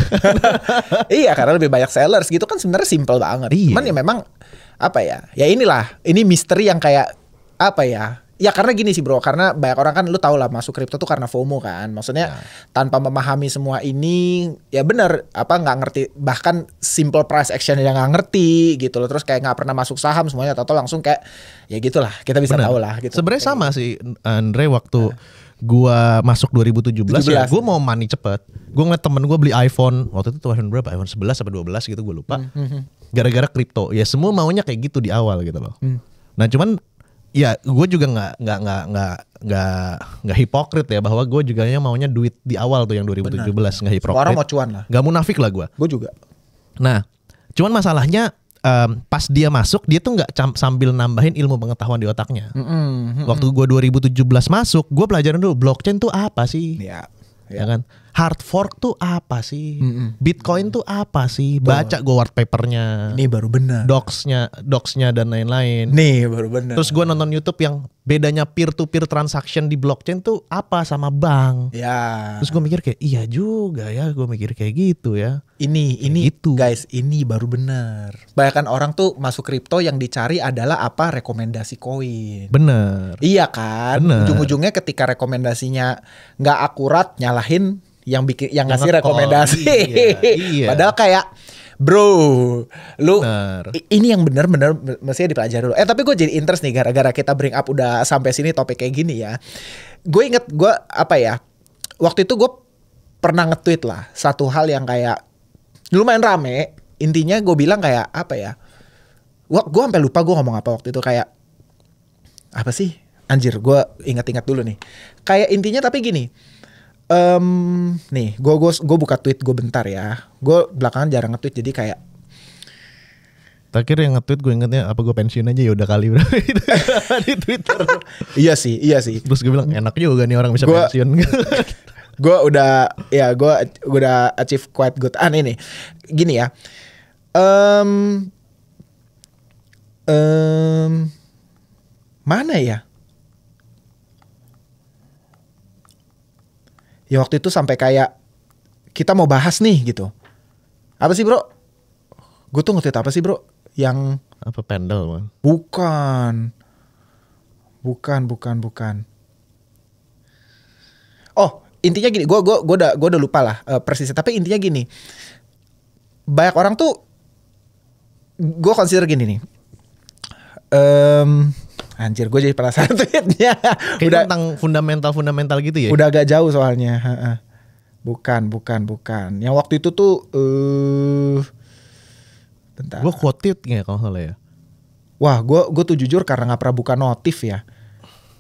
Speaker 1: Iya, karena lebih banyak sellers gitu kan sebenarnya simple banget.
Speaker 2: Iya.
Speaker 1: Cuman ya memang apa ya? Ya inilah, ini misteri yang kayak apa ya? Ya karena gini sih bro, karena banyak orang kan lu tau lah masuk kripto tuh karena FOMO kan. Maksudnya tanpa memahami semua ini, ya benar apa nggak ngerti, bahkan simple price action yang nggak ngerti gitu loh. Terus kayak nggak pernah masuk saham semuanya, atau langsung kayak ya gitulah, kita bisa tahu lah gitu.
Speaker 2: Sebenarnya sama sih Andre waktu gua masuk 2017 ya, gua mau money cepet. Gua ngeliat temen gua beli iPhone, waktu itu iPhone berapa? iPhone 11 atau 12 gitu, gua lupa. Gara-gara kripto. Ya semua maunya kayak gitu di awal gitu loh. Nah cuman ya gue juga nggak hipokrit ya, bahwa gue juga maunya duit di awal tuh yang 2017, nggak hipokrit.
Speaker 1: Orang mau cuan lah.
Speaker 2: Nggak munafik lah gue.
Speaker 1: Gue juga.
Speaker 2: Nah, cuman masalahnya pas dia masuk, dia tuh nggak sambil nambahin ilmu pengetahuan di otaknya. Waktu gue 2017 masuk, gue pelajarin dulu blockchain tuh apa sih? Ya kan? Hard fork tuh apa sih? Bitcoin tuh apa sih? Baca gue white papernya.
Speaker 1: Ini baru benar.
Speaker 2: Docsnya dan lain-lain.
Speaker 1: Nih baru benar.
Speaker 2: Terus gue nonton YouTube yang bedanya peer to peer transaction di blockchain tuh apa sama bank.
Speaker 1: Ya.
Speaker 2: Terus gue mikir kayak iya juga ya, gue mikir kayak gitu ya.
Speaker 1: Ini
Speaker 2: gitu.
Speaker 1: Guys, ini baru benar. Banyak orang tuh masuk kripto yang dicari adalah apa? Rekomendasi koin.
Speaker 2: Bener.
Speaker 1: Iya kan.
Speaker 2: Bener.
Speaker 1: Ujung-ujungnya ketika rekomendasinya nggak akurat, nyalahin yang ngasih rekomendasi.
Speaker 2: Iya.
Speaker 1: Padahal kayak bro, lu ini yang benar-benar mestinya dipelajari dulu. Tapi gue jadi interest nih gara-gara kita bring up udah sampai sini topik kayak gini ya. Gue inget waktu itu gue pernah nge-tweet lah satu hal yang kayak lumayan rame. Intinya gue bilang kayak apa ya? Gue sampai lupa gue ngomong apa waktu itu, kayak apa sih? Anjir, gue ingat-ingat dulu nih. Kayak intinya tapi gini. Nih, gue buka tweet gue bentar ya. Gue belakangan jarang nge-tweet, jadi kayak
Speaker 2: terakhir yang nge-tweet gue ingetnya apa gue pensiun aja ya udah kali bro di Twitter.
Speaker 1: Iya sih.
Speaker 2: Terus gue bilang enak juga nih orang bisa pensiun.
Speaker 1: Gue udah achieve quite good. Ini gini ya. Mana ya? Ya waktu itu sampai kayak kita mau bahas nih gitu. Apa sih bro? Gue tuh nge-tweet apa sih bro? Yang
Speaker 2: apa Pendle man?
Speaker 1: Bukan. Oh, intinya gini. Gue udah lupa lah persisnya. Tapi intinya gini. Banyak orang tuh, gue consider gini nih. Anjir, gue jadi penasaran tweetnya.
Speaker 2: Udah tentang fundamental gitu ya?
Speaker 1: Udah agak jauh soalnya. Bukan. Yang waktu itu tuh bentar.
Speaker 2: Gue quote nggak kalau salah ya?
Speaker 1: Wah, gue tuh jujur karena nggak pernah buka notif ya.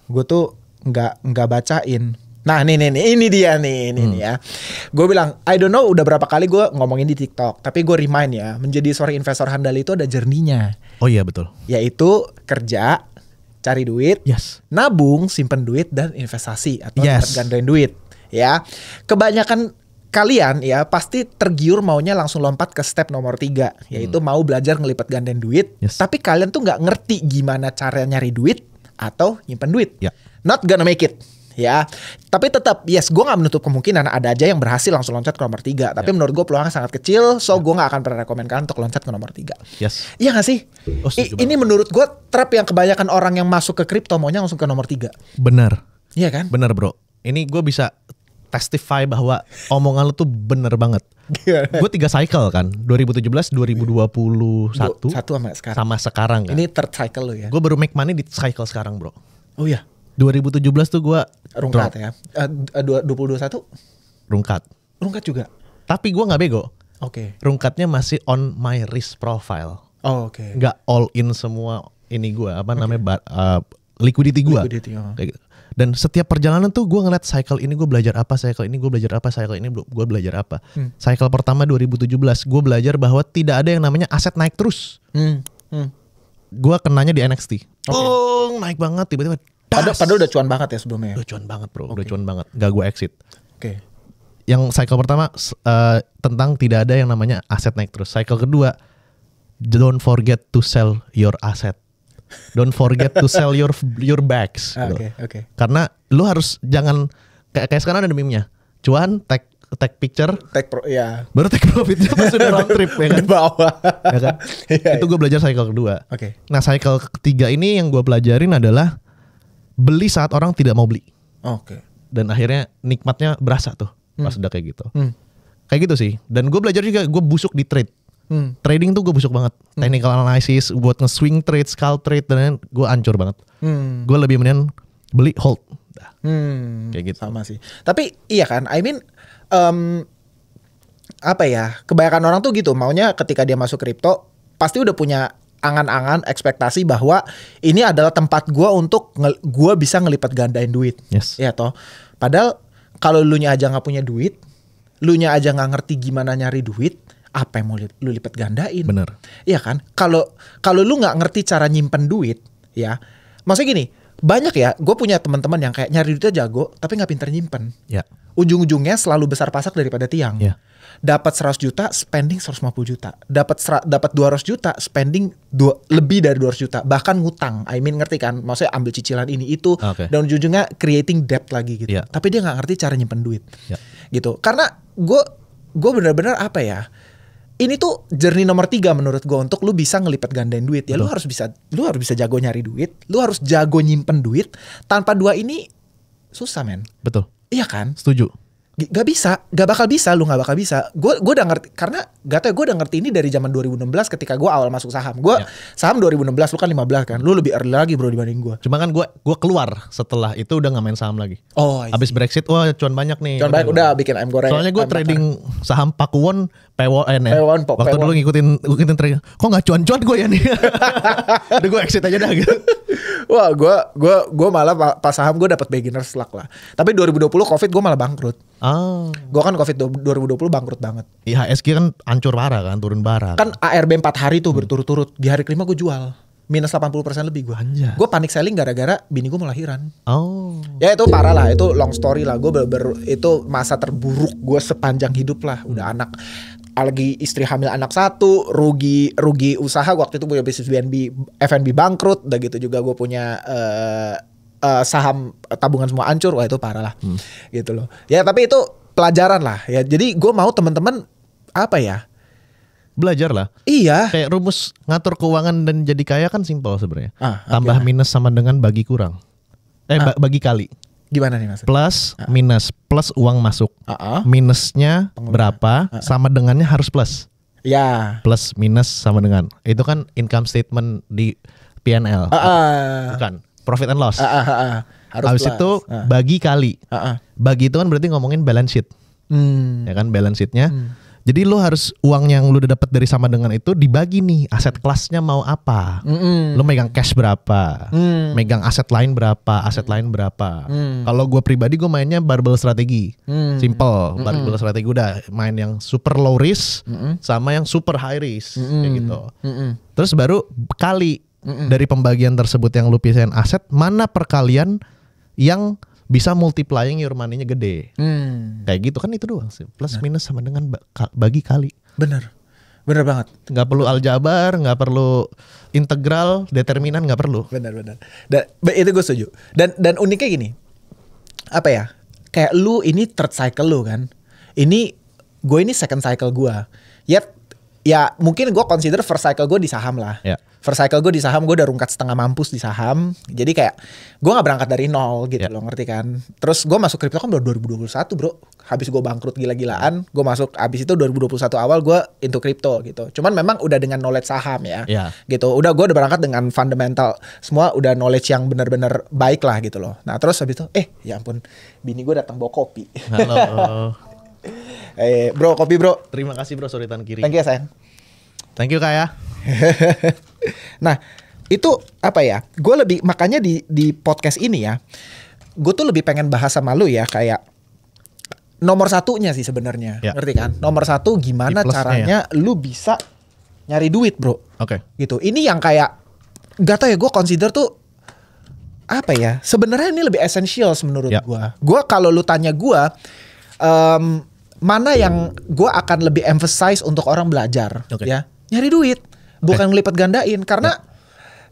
Speaker 1: Gue tuh nggak bacain. Nah ini dia nih ya. Gue bilang I don't know udah berapa kali gue ngomongin di TikTok, tapi gue remind ya, menjadi seorang investor handal itu ada journey-nya.
Speaker 2: Oh iya betul.
Speaker 1: Yaitu kerja, cari duit, nabung, simpen duit, dan investasi atau gandain duit. Ya, kebanyakan kalian ya pasti tergiur maunya langsung lompat ke step nomor 3, yaitu mau belajar ngelipat gandain duit. Tapi kalian tuh nggak ngerti gimana cara nyari duit atau nyimpen duit. Not gonna make it. Ya, tapi tetap gue gak menutup kemungkinan ada aja yang berhasil langsung loncat ke nomor 3. Tapi menurut gue peluangnya sangat kecil, so gue gak akan pernah rekomend kalian untuk loncat ke nomor 3. Iya gak sih? Ini menurut gue trap yang kebanyakan orang yang masuk ke kripto maunya langsung ke nomor 3.
Speaker 2: Benar.
Speaker 1: Iya kan?
Speaker 2: Benar bro. Ini gue bisa testify bahwa omongan lu tuh bener banget. Gue 3 cycle kan, 2017, 2021 sama sekarang kan.
Speaker 1: Ini third cycle lu ya?
Speaker 2: Gue baru make money di cycle sekarang bro.
Speaker 1: Oh iya?
Speaker 2: 2017 tuh gue
Speaker 1: rungkat ya. 2021 rungkat juga.
Speaker 2: Tapi gue nggak bego.
Speaker 1: Oke.
Speaker 2: Rungkatnya masih on my risk profile.
Speaker 1: Oh oke.
Speaker 2: Nggak all in semua ini gue namanya liquidity gue. Dan setiap perjalanan tuh gue ngeliat cycle ini gue belajar apa, cycle ini gue belajar apa, cycle ini gue belajar apa. Cycle pertama 2017 gue belajar bahwa tidak ada yang namanya aset naik terus. Gue kenanya di NXT. Naik banget tiba-tiba.
Speaker 1: Padahal udah cuan banget ya sebelumnya.
Speaker 2: Udah cuan banget bro, udah cuan banget. Gak gue exit.
Speaker 1: Yang
Speaker 2: cycle pertama tentang tidak ada yang namanya aset naik terus. Cycle kedua don't forget to sell your asset. Don't forget to sell your bags.
Speaker 1: Oke.
Speaker 2: Karena lu harus jangan kayak sekarang ada meme-nya. Cuan take picture,
Speaker 1: ya.
Speaker 2: Baru take profitnya pas sudah round trip ya kan.
Speaker 1: Di bawah.
Speaker 2: Ya kan? Itu gue belajar cycle kedua.
Speaker 1: Oke.
Speaker 2: Nah cycle ketiga ini yang gue pelajarin adalah beli saat orang tidak mau beli.
Speaker 1: Oke.
Speaker 2: Dan akhirnya nikmatnya berasa tuh pas udah kayak gitu. Kayak gitu sih. Dan gue belajar juga, gue busuk di trade. Trading tuh gue busuk banget. Technical analysis buat nge-swing trade, scalp trade, dan gue hancur banget. Gue lebih mendingan beli hold. Kayak gitu.
Speaker 1: Sama sih. Tapi iya kan, I mean apa ya, kebanyakan orang tuh gitu, maunya ketika dia masuk kripto pasti udah punya angan-angan, ekspektasi bahwa ini adalah tempat gua untuk gua bisa ngelipat gandain duit.
Speaker 2: Yes.
Speaker 1: Ya toh. Padahal kalau lu nya aja nggak punya duit, lu nya aja nggak ngerti gimana nyari duit, apa yang mau lu lipat gandain?
Speaker 2: Bener.
Speaker 1: Iya kan? Kalau lu nggak ngerti cara nyimpen duit, ya, maksudnya gini, banyak ya, gue punya teman-teman yang kayak nyari duitnya jago, tapi nggak pinter nyimpen.
Speaker 2: Ya.
Speaker 1: Ujung-ujungnya selalu besar pasak daripada tiang.
Speaker 2: Ya.
Speaker 1: Dapat 100 juta, spending 150 juta. Dapat 200 juta, spending lebih dari 200 juta. Bahkan ngutang. I mean, ngerti kan? Maksudnya ambil cicilan ini itu.
Speaker 2: Okay.
Speaker 1: Dan ujung-ujungnya creating debt lagi gitu.
Speaker 2: Yeah.
Speaker 1: Tapi dia gak ngerti cara nyimpen duit.
Speaker 2: Yeah.
Speaker 1: Gitu. Karena gue benar-benar apa ya, ini tuh journey nomor 3 menurut gue untuk lu bisa ngelipat gandain duit. Ya lu harus bisa jago nyari duit. Lu harus jago nyimpen duit. Tanpa dua ini susah men.
Speaker 2: Betul.
Speaker 1: Iya kan?
Speaker 2: Setuju.
Speaker 1: Gak bisa, gak bakal bisa, lu gak bakal bisa. Gue udah ngerti, karena gak tau ya, gue udah ngerti ini dari zaman 2016 ketika gue awal masuk saham. Gue saham 2016, lu kan 15 kan. Lu lebih early lagi bro dibanding gue.
Speaker 2: Cuma kan gue keluar setelah itu udah gak main saham lagi.
Speaker 1: Oh,
Speaker 2: abis Brexit, wah cuan banyak nih.
Speaker 1: Cuan banyak, udah bikin ayam goreng.
Speaker 2: Soalnya gue trading saham Pakuwon, PWN ya. Waktu
Speaker 1: Pewon.
Speaker 2: dulu ngikutin trading, kok gak cuan-cuan gue ya nih. Udah gue exit aja dah gitu.
Speaker 1: Wah, gue malah pas saham gue dapat beginner's luck lah. Tapi 2020 COVID gue malah bangkrut. Gue kan COVID 2020 bangkrut banget.
Speaker 2: IHSG kan hancur parah kan, turun parah.
Speaker 1: Kan ARB 4 hari tuh berturut-turut. Di hari kelima gue jual. Minus 80% lebih gue. Gue panik selling gara-gara bini gue mau lahiran. Ya itu parah lah, itu long story lah. Gue itu masa terburuk gue sepanjang hidup lah. Udah anak, lagi istri hamil anak 1, rugi usaha. Waktu itu punya bisnis F&B bangkrut. Udah gitu juga gue punya saham tabungan semua hancur. Wah itu parah lah. Gitu loh. Ya tapi itu pelajaran lah ya. Jadi gue mau teman-teman apa ya,
Speaker 2: belajar lah.
Speaker 1: Iya.
Speaker 2: Kayak rumus ngatur keuangan dan jadi kaya kan simpel sebenarnya. Tambah
Speaker 1: gimana?
Speaker 2: minus sama dengan bagi kurang. Bagi kali.
Speaker 1: Gimana nih maksudnya?
Speaker 2: Plus minus, plus uang masuk. Minusnya berapa sama dengannya harus plus.
Speaker 1: Ya.
Speaker 2: Plus minus sama dengan. Itu kan income statement di PNL. Bukan. Profit and loss. Habis itu bagi kali. Bagi itu kan berarti ngomongin balance sheet. Ya kan balance sheetnya. Jadi lo harus uang yang lo udah dapat dari sama dengan itu dibagi nih, aset kelasnya mau apa. Lo megang cash berapa, megang aset lain berapa, Kalau gue pribadi gue mainnya barbell strategi. Simple, barbell strategi udah main yang super low risk sama yang super high risk kayak gitu. Terus baru kali dari pembagian tersebut yang lo pisahin aset, mana perkalian yang bisa multiplying your money-nya gede. Kayak gitu kan, itu doang sih. Plus minus sama dengan bagi kali.
Speaker 1: Bener banget.
Speaker 2: Gak perlu aljabar, gak perlu integral, determinan gak perlu.
Speaker 1: Bener. Dan itu gue setuju. Dan uniknya gini, apa ya, kayak lu ini third cycle lu kan. Gue ini second cycle gue. Yet ya mungkin gue consider first cycle gue di saham lah. First cycle gue di saham, gue udah rungkat setengah mampus di saham. Jadi kayak gue gak berangkat dari nol gitu loh, ngerti kan. Terus gue masuk kripto kan baru 2021 bro. Habis gue bangkrut gila-gilaan, gue masuk abis itu 2021 awal gue into kripto gitu. Cuman memang udah dengan knowledge saham ya. Gitu. Gue udah berangkat dengan fundamental. Semua udah knowledge yang benar-benar baik lah gitu loh. Nah terus habis itu ya ampun, bini gue datang bawa kopi.
Speaker 2: Halo.
Speaker 1: Bro, kopi bro.
Speaker 2: Terima kasih bro, sorry tangan kiri.
Speaker 1: Thank you sayang.
Speaker 2: Thank you Kak ya.
Speaker 1: Nah itu apa ya, gue lebih makanya di podcast ini ya, gue tuh lebih pengen bahas sama lu ya, kayak nomor satunya sih sebenarnya, ngerti kan? Nomor satu gimana caranya lu bisa nyari duit bro. Gitu. Ini yang kayak gak tau ya, gue consider tuh apa ya, sebenarnya ini lebih essential menurut gue. Gue kalau lu tanya gue mana yang gue akan lebih emphasize untuk orang belajar ya, nyari duit. bukan ngelipat gandain. Karena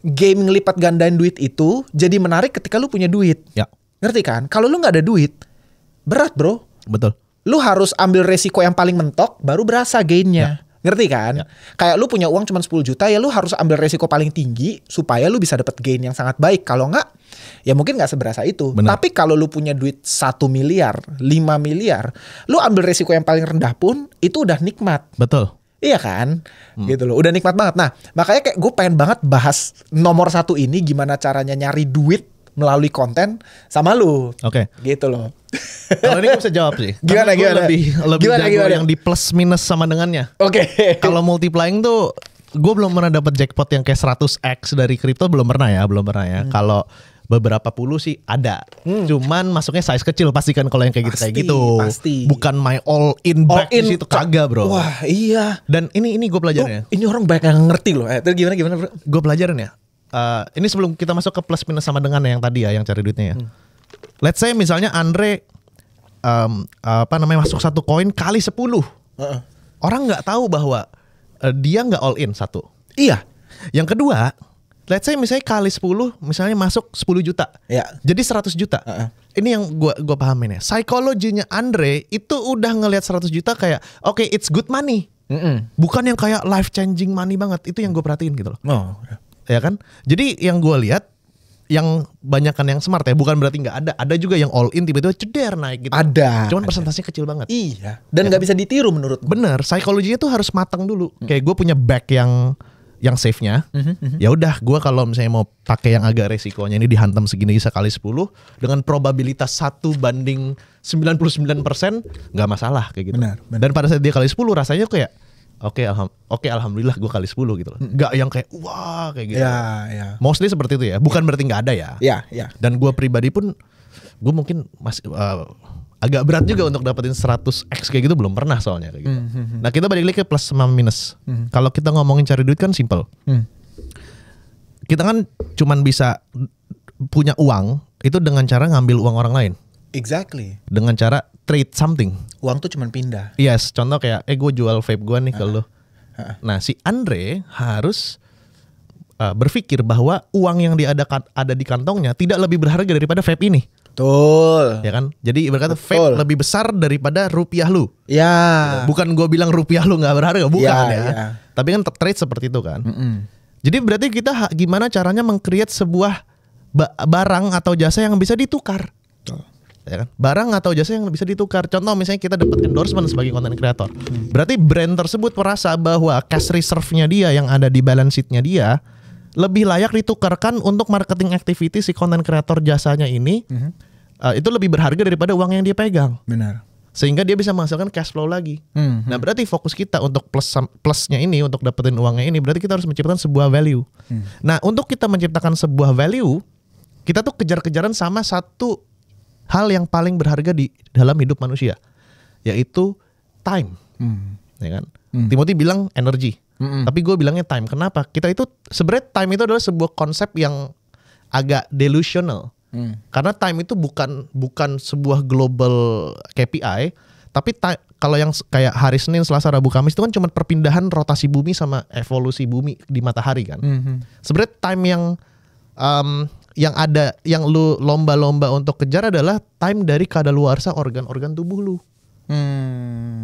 Speaker 1: game ngelipat gandain duit itu jadi menarik ketika lu punya duit.
Speaker 2: Ya.
Speaker 1: Ngerti kan? Kalau lu nggak ada duit, berat bro.
Speaker 2: Betul.
Speaker 1: Lu harus ambil resiko yang paling mentok, baru berasa gainnya. Ngerti kan? Kayak lu punya uang cuma 10 juta, ya lu harus ambil resiko paling tinggi supaya lu bisa dapat gain yang sangat baik. Kalau nggak, ya mungkin nggak seberasa itu.
Speaker 2: Bener.
Speaker 1: Tapi kalau lu punya duit 1 miliar, 5 miliar, lu ambil resiko yang paling rendah pun itu udah nikmat.
Speaker 2: Betul.
Speaker 1: Iya kan? Gitu loh. Udah nikmat banget. Nah, makanya kayak gue pengen banget bahas nomor 1 ini, gimana caranya nyari duit melalui konten sama lu.
Speaker 2: Oke.
Speaker 1: Gitu loh.
Speaker 2: Kalau ini gue bisa jawab sih.
Speaker 1: Gimana?
Speaker 2: Lebih
Speaker 1: Gimana?
Speaker 2: jago yang di plus minus sama dengannya.
Speaker 1: Oke.
Speaker 2: Kalau multiplying tuh gue belum pernah dapat jackpot yang kayak 100x dari kripto, belum pernah ya. Kalau beberapa puluh sih ada. Cuman masuknya size kecil pasti kan kalau yang kayak gitu.
Speaker 1: Pasti.
Speaker 2: Bukan my all in back di situ, kagak bro.
Speaker 1: Wah iya.
Speaker 2: Dan ini gue pelajarin ya.
Speaker 1: Ini orang banyak yang ngerti loh. Terus gimana bro?
Speaker 2: Gue pelajarin ya. Ini sebelum kita masuk ke plus minus sama dengan yang tadi ya, yang cari duitnya ya. Let's say misalnya Andre masuk satu koin kali 10. Orang nggak tahu bahwa dia nggak all in satu.
Speaker 1: Iya.
Speaker 2: Yang kedua, let's say misalnya kali 10, misalnya masuk 10 juta.
Speaker 1: Ya.
Speaker 2: Jadi 100 juta. Ini yang gua pahamin ya. Psikologinya Andre itu udah ngelihat 100 juta kayak oke, it's good money. Bukan yang kayak life changing money banget. Itu yang gue perhatiin gitu loh.
Speaker 1: Oh.
Speaker 2: Ya kan? Jadi yang gue lihat yang banyakan yang smart ya, bukan berarti nggak ada juga yang all in tiba-tiba ceder naik gitu.
Speaker 1: Ada.
Speaker 2: Cuman persentasenya kecil banget.
Speaker 1: Iya. Dan nggak bisa ditiru menurut gue.
Speaker 2: Bener, psikologinya tuh harus matang dulu. Kayak gue punya back yang safe-nya. Ya udah, gue kalau misalnya mau pakai yang agak resikonya ini dihantam segini bisa kali 10 dengan probabilitas 1/99% nggak masalah kayak gitu.
Speaker 1: Benar.
Speaker 2: Dan pada saat dia kali 10 rasanya kayak Oke, alhamdulillah gue kali 10 gitu loh. Gak yang kayak wah kayak gitu.
Speaker 1: Ya.
Speaker 2: Mostly seperti itu ya. Bukan berarti gak ada ya.
Speaker 1: Ya.
Speaker 2: Dan gue pribadi pun gue mungkin masih agak berat juga untuk dapetin 100x kayak gitu, belum pernah soalnya kayak gitu. Nah, kita balik lagi ke plus sama minus. Kalau kita ngomongin cari duit kan simple. Kita kan cuman bisa punya uang itu dengan cara ngambil uang orang lain.
Speaker 1: Exactly.
Speaker 2: Dengan cara trade something.
Speaker 1: Uang tuh cuman pindah.
Speaker 2: Yes, contoh kayak gue jual vape gue nih ke lu. Nah, si Andre harus berpikir bahwa uang yang ada di kantongnya tidak lebih berharga daripada vape ini.
Speaker 1: Betul.
Speaker 2: Ya kan? Jadi berkata vape lebih besar daripada rupiah lu.
Speaker 1: Ya.
Speaker 2: Bukan gue bilang rupiah lu nggak berharga, bukan ya. Tapi kan trade seperti itu kan. Jadi berarti kita gimana caranya meng-create sebuah barang atau jasa yang bisa ditukar. Ya kan? Barang atau jasa yang bisa ditukar. Contoh misalnya kita dapat endorsement sebagai content creator. Berarti brand tersebut merasa bahwa cash reserve-nya dia yang ada di balance sheet-nya dia lebih layak ditukarkan untuk marketing activity si content creator jasanya ini. Itu lebih berharga daripada uang yang dia pegang.
Speaker 1: Benar.
Speaker 2: Sehingga dia bisa menghasilkan cash flow lagi. Nah, berarti fokus kita untuk plusnya ini, untuk dapetin uangnya ini, berarti kita harus menciptakan sebuah value. Nah, untuk kita menciptakan sebuah value, kita tuh kejar-kejaran sama satu hal yang paling berharga di dalam hidup manusia, yaitu time. Ya kan? Timothy bilang energy, tapi gue bilangnya time. Kenapa? Kita itu sebenarnya time itu adalah sebuah konsep yang agak delusional. Karena time itu bukan sebuah global KPI, tapi kalau yang kayak hari Senin, Selasa, Rabu, Kamis itu kan cuma perpindahan rotasi bumi sama evolusi bumi di matahari kan. Sebenarnya time yang ada, yang lu lomba-lomba untuk kejar adalah time dari kadaluarsa organ-organ tubuh lu.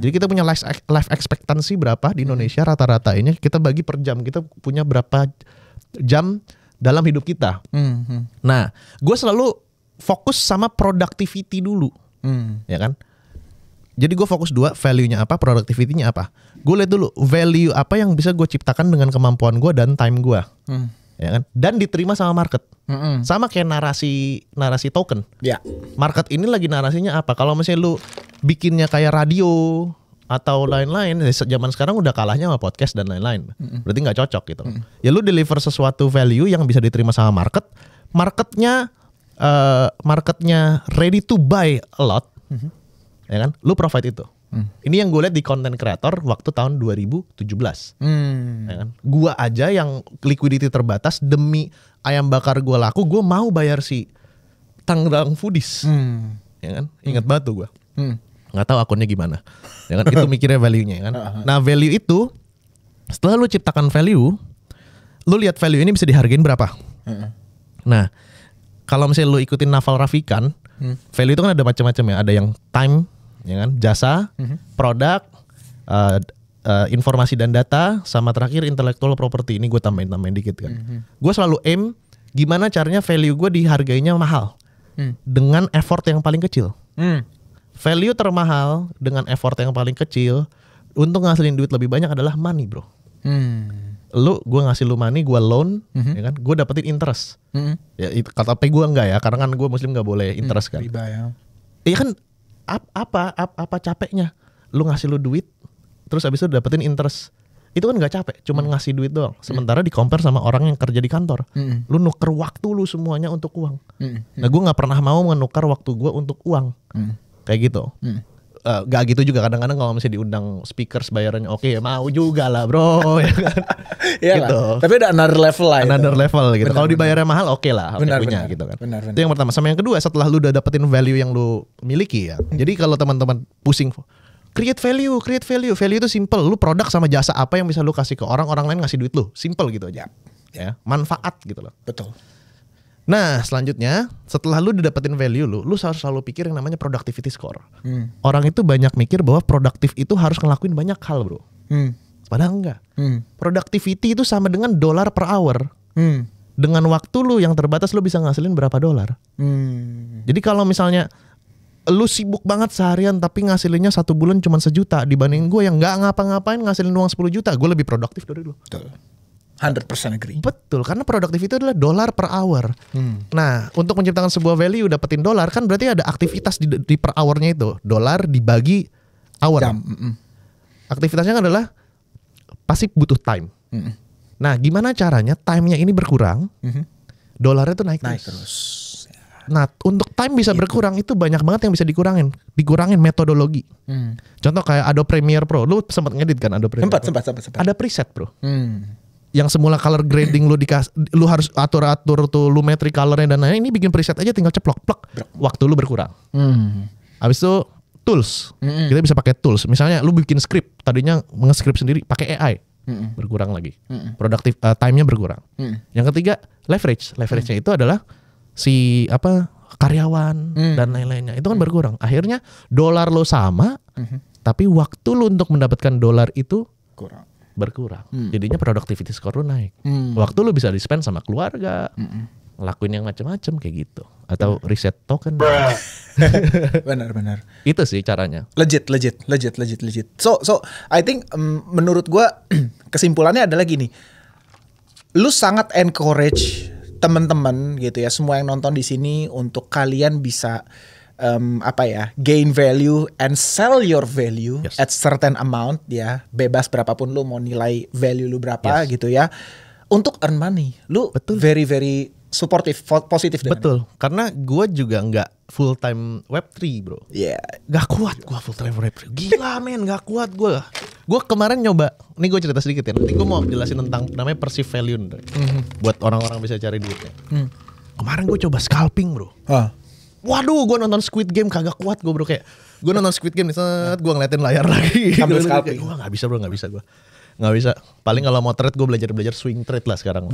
Speaker 2: Jadi kita punya life expectancy berapa di Indonesia rata-ratanya, kita bagi per jam, kita punya berapa jam dalam hidup kita. Nah, gue selalu fokus sama productivity dulu, ya kan? Jadi gue fokus dua, value-nya apa, productivity-nya apa. Gue lihat dulu value apa yang bisa gue ciptakan dengan kemampuan gue dan time gue. Ya kan, dan diterima sama market. Sama kayak narasi token.
Speaker 1: Ya.
Speaker 2: Market ini lagi narasinya apa? Kalau misalnya lu bikinnya kayak radio atau lain-lain, zaman sekarang udah kalahnya sama podcast dan lain-lain. Berarti nggak cocok gitu. Ya lu deliver sesuatu value yang bisa diterima sama market. Marketnya ready to buy a lot. Ya kan? Lu provide itu. Ini yang gue lihat di content creator waktu tahun 2017. Ya kan? Gua aja yang liquidity terbatas, demi ayam bakar gue laku, gue mau bayar si Tangerang Foodies. Ya kan? Ingat banget tuh gue. Nggak tahu akunnya gimana. Ya kan? Itu mikirnya value-nya kan. Nah, value itu setelah lu ciptakan value, lu lihat value ini bisa dihargain berapa. Nah, kalau misalnya lu ikutin Naval Ravikant, value itu kan ada macam-macam ya. Ada yang time, ya kan, jasa, produk, informasi dan data, sama terakhir intellectual property. Ini gue tambahin dikit kan. Gue selalu aim gimana caranya value gue dihargainya mahal dengan effort yang paling kecil. Value termahal dengan effort yang paling kecil untuk ngasilin duit lebih banyak adalah money, bro. Gue ngasih lu money, gue loan, ya kan, gue dapetin interest. Ya itu kata gue enggak ya, karena kan gue muslim nggak boleh interest kan.
Speaker 1: Riba ya.
Speaker 2: Iya kan, apa capeknya? Lu ngasih lu duit, terus abis itu dapetin interest. Itu kan nggak capek, cuman ngasih duit doang. Sementara di compare sama orang yang kerja di kantor, lu nuker waktu lu semuanya untuk uang. Nah, gue nggak pernah mau menukar waktu gue untuk uang, kayak gitu. Gak gitu juga, kadang-kadang kalau misalnya diundang speakers bayarannya oke ya mau juga lah bro. Ya kan? Gitu.
Speaker 1: Tapi ada another level lah.
Speaker 2: Another level gitu. Kalau dibayarnya mahal oke lah, punya gitu kan. Itu yang pertama. Sama yang kedua, setelah lu udah dapetin value yang lu miliki ya. Jadi kalau teman-teman pusing create value. Value itu simple. Lu produk sama jasa apa yang bisa lu kasih ke orang lain ngasih duit lu. Simple gitu aja. Ya, manfaat gitu loh.
Speaker 1: Betul.
Speaker 2: Nah, selanjutnya setelah lu udah dapetin value lu harus selalu pikir yang namanya productivity score. Orang itu banyak mikir bahwa produktif itu harus ngelakuin banyak hal, bro. Padahal enggak. Productivity itu sama dengan dollar per hour. Dengan waktu lu yang terbatas lu bisa ngasilin berapa dolar. Jadi kalau misalnya lu sibuk banget seharian tapi ngasilinnya 1 bulan cuma 1 juta dibanding gue yang nggak ngapa-ngapain ngasilin uang 10 juta, gue lebih produktif dari lu.
Speaker 1: Betul. 100% agree.
Speaker 2: Betul, karena produktif itu adalah dollar per hour. Nah, untuk menciptakan sebuah value dapetin dolar kan berarti ada aktivitas di per hournya itu. Dolar dibagi hour.
Speaker 1: Jam.
Speaker 2: Aktivitasnya kan adalah pasti butuh time. Nah, gimana caranya time-nya ini berkurang? Dolarnya tuh naik terus. Nah, untuk time bisa berkurang itu banyak banget yang bisa dikurangin metodologi. Contoh kayak Adobe Premiere Pro, lu sempat ngedit kan Adobe Premiere Pro? Sempat. Ada preset, bro. Yang semula color grading lu harus atur tuh lumetri colornya dan lain-lain, ini bikin preset aja tinggal ceplok plek, waktu lu berkurang. Habis itu tools, kita bisa pakai tools. Misalnya lu bikin script, tadinya nge-script sendiri pakai AI, berkurang lagi. Produktif time-nya berkurang. Yang ketiga leverage-nya itu adalah karyawan dan lain-lainnya. Itu kan berkurang. Akhirnya dolar lo sama, tapi waktu lo untuk mendapatkan dolar itu berkurang. Jadinya productivity score lo naik. Waktu lo bisa di-spend sama keluarga, ngelakuin yang macam-macam kayak gitu. Atau reset token.
Speaker 1: Benar.
Speaker 2: Itu sih caranya.
Speaker 1: Legit. So I think menurut gua kesimpulannya adalah gini. Lu sangat encourage teman-teman gitu ya, semua yang nonton di sini untuk kalian bisa gain value and sell your value at certain amount ya, bebas berapapun lu mau nilai value lu berapa gitu ya, untuk earn money. Lu very very supportive, positif dengan
Speaker 2: betul itu. Karena gue juga nggak full time Web3 bro. Gak kuat gue full time Web3. Gila men, gak kuat gue. Gue kemarin nyoba, ini gue cerita sedikit ya. Nanti gue mau jelasin tentang namanya perceived value buat orang-orang bisa cari duitnya. Kemarin gue coba scalping bro. Waduh, gue nonton Squid Game kagak kuat gue bro, kayak gue nonton Squid Game set gue ngeliatin layar lagi.
Speaker 1: Sambil scalping.
Speaker 2: Gue nggak bisa bro, nggak bisa. Paling kalau mau trade gue belajar swing trade lah sekarang.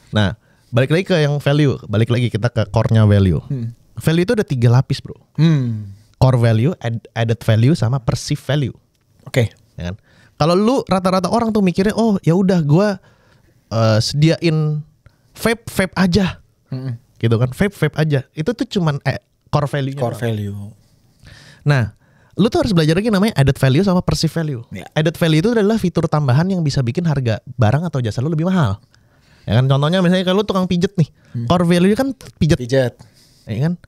Speaker 2: Nah, balik lagi ke yang value, balik lagi kita ke core-nya value. Value itu ada 3 lapis bro. Core value, added value, sama perceived value.
Speaker 1: Oke.
Speaker 2: Ya kan? Kalau lu rata-rata orang tuh mikirnya, oh ya udah gue sediain vape aja, gitu kan, vape aja. Itu tuh cuman core value-nya.
Speaker 1: Core value.
Speaker 2: Nah, lu tuh harus belajar lagi namanya added value sama perceived value. Added value itu adalah fitur tambahan yang bisa bikin harga barang atau jasa lu lebih mahal. Ya kan, contohnya misalnya kalau lu tukang pijet nih, core value kan pijet. Ya kan?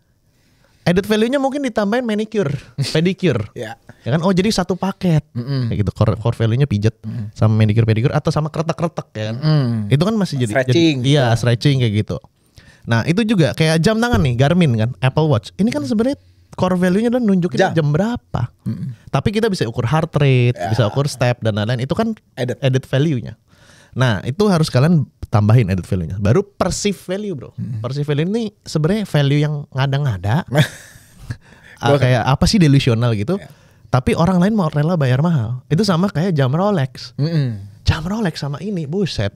Speaker 2: Added value-nya mungkin ditambahin manicure, pedicure. Ya kan? Oh, jadi satu paket. Kayak gitu. Core value-nya pijet sama manicure, pedicure, atau sama kretek-kretek ya kan. Itu kan masih
Speaker 1: stretching.
Speaker 2: Stretching kayak gitu. Nah, itu juga kayak jam tangan nih, Garmin kan, Apple Watch. Ini kan sebenarnya core value-nya adalah nunjukin jam berapa. Tapi kita bisa ukur heart rate, bisa ukur step dan lain-lain. Itu kan added value-nya. Nah, itu harus kalian tambahin added value-nya. Baru perceived value, bro. Perceived value ini sebenarnya value yang ngada-ngada. Kayak apa sih, delusional gitu. Tapi orang lain mau rela bayar mahal. Itu sama kayak jam Rolex. Jam Rolex sama ini, buset.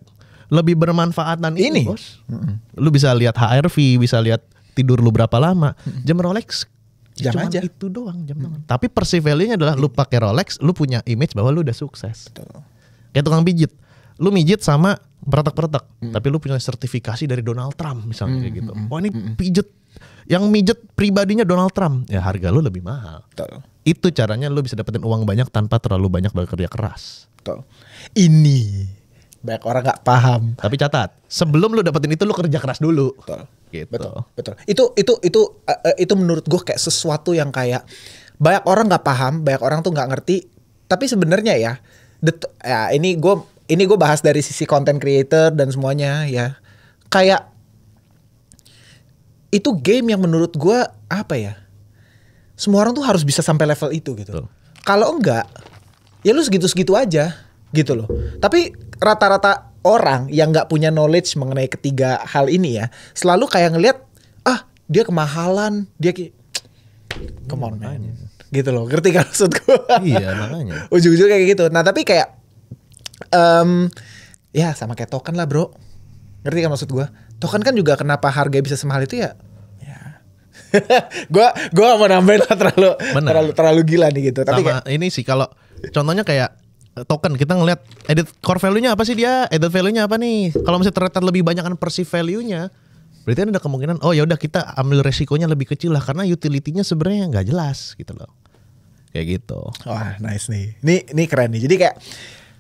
Speaker 2: lebih bermanfaatan ini bos. Lu bisa lihat HRV, bisa lihat tidur lu berapa lama. Jam Rolex
Speaker 1: jam
Speaker 2: cuma
Speaker 1: aja.
Speaker 2: itu doang, jam doang. Tapi perceived value-nya adalah lu pakai Rolex, lu punya image bahwa lu udah sukses.
Speaker 1: Betul.
Speaker 2: Kayak tukang pijit. Lu mijit sama peretak-peretak, tapi lu punya sertifikasi dari Donald Trump misalnya kayak gitu. Wah ini pijet, yang mijet pribadinya Donald Trump, ya harga lu lebih mahal.
Speaker 1: Betul.
Speaker 2: Itu caranya lu bisa dapetin uang banyak tanpa terlalu banyak bekerja keras.
Speaker 1: Betul. Ini banyak orang nggak paham.
Speaker 2: Tapi catat, sebelum lu dapetin itu lu kerja keras dulu.
Speaker 1: Betul.
Speaker 2: Gitu.
Speaker 1: Betul. Itu menurut gue kayak sesuatu yang kayak banyak orang nggak paham, banyak orang tuh nggak ngerti. Tapi sebenarnya ya, ini gue bahas dari sisi content creator dan semuanya ya. Kayak itu game yang menurut gue apa ya? Semua orang tuh harus bisa sampai level itu gitu. Kalau enggak, ya lu segitu-segitu aja gitu loh. Tapi rata-rata orang yang nggak punya knowledge mengenai ketiga hal ini ya, selalu kayak ngelihat dia kemahalan, dia come on man, gitu loh. Ngerti kan maksud gue?
Speaker 2: Iya makanya.
Speaker 1: Ujung-ujung kayak gitu. Nah tapi kayak ya sama kayak token lah bro. Ngerti kan maksud gue? Token kan juga kenapa harga bisa semahal itu ya. Gue gak mau nambahin lah terlalu gila nih gitu. Tapi
Speaker 2: sama kayak, ini sih kalau contohnya kayak token, kita ngelihat edit core value-nya apa sih dia, edit value-nya apa nih. Kalau misalnya ternyata lebih banyak kan perceived value-nya, berarti kan ada kemungkinan ya udah kita ambil resikonya lebih kecil lah karena utility-nya sebenarnya nggak jelas gitu loh. Kayak gitu.
Speaker 1: Wah nice nih. Ini keren nih. Jadi kayak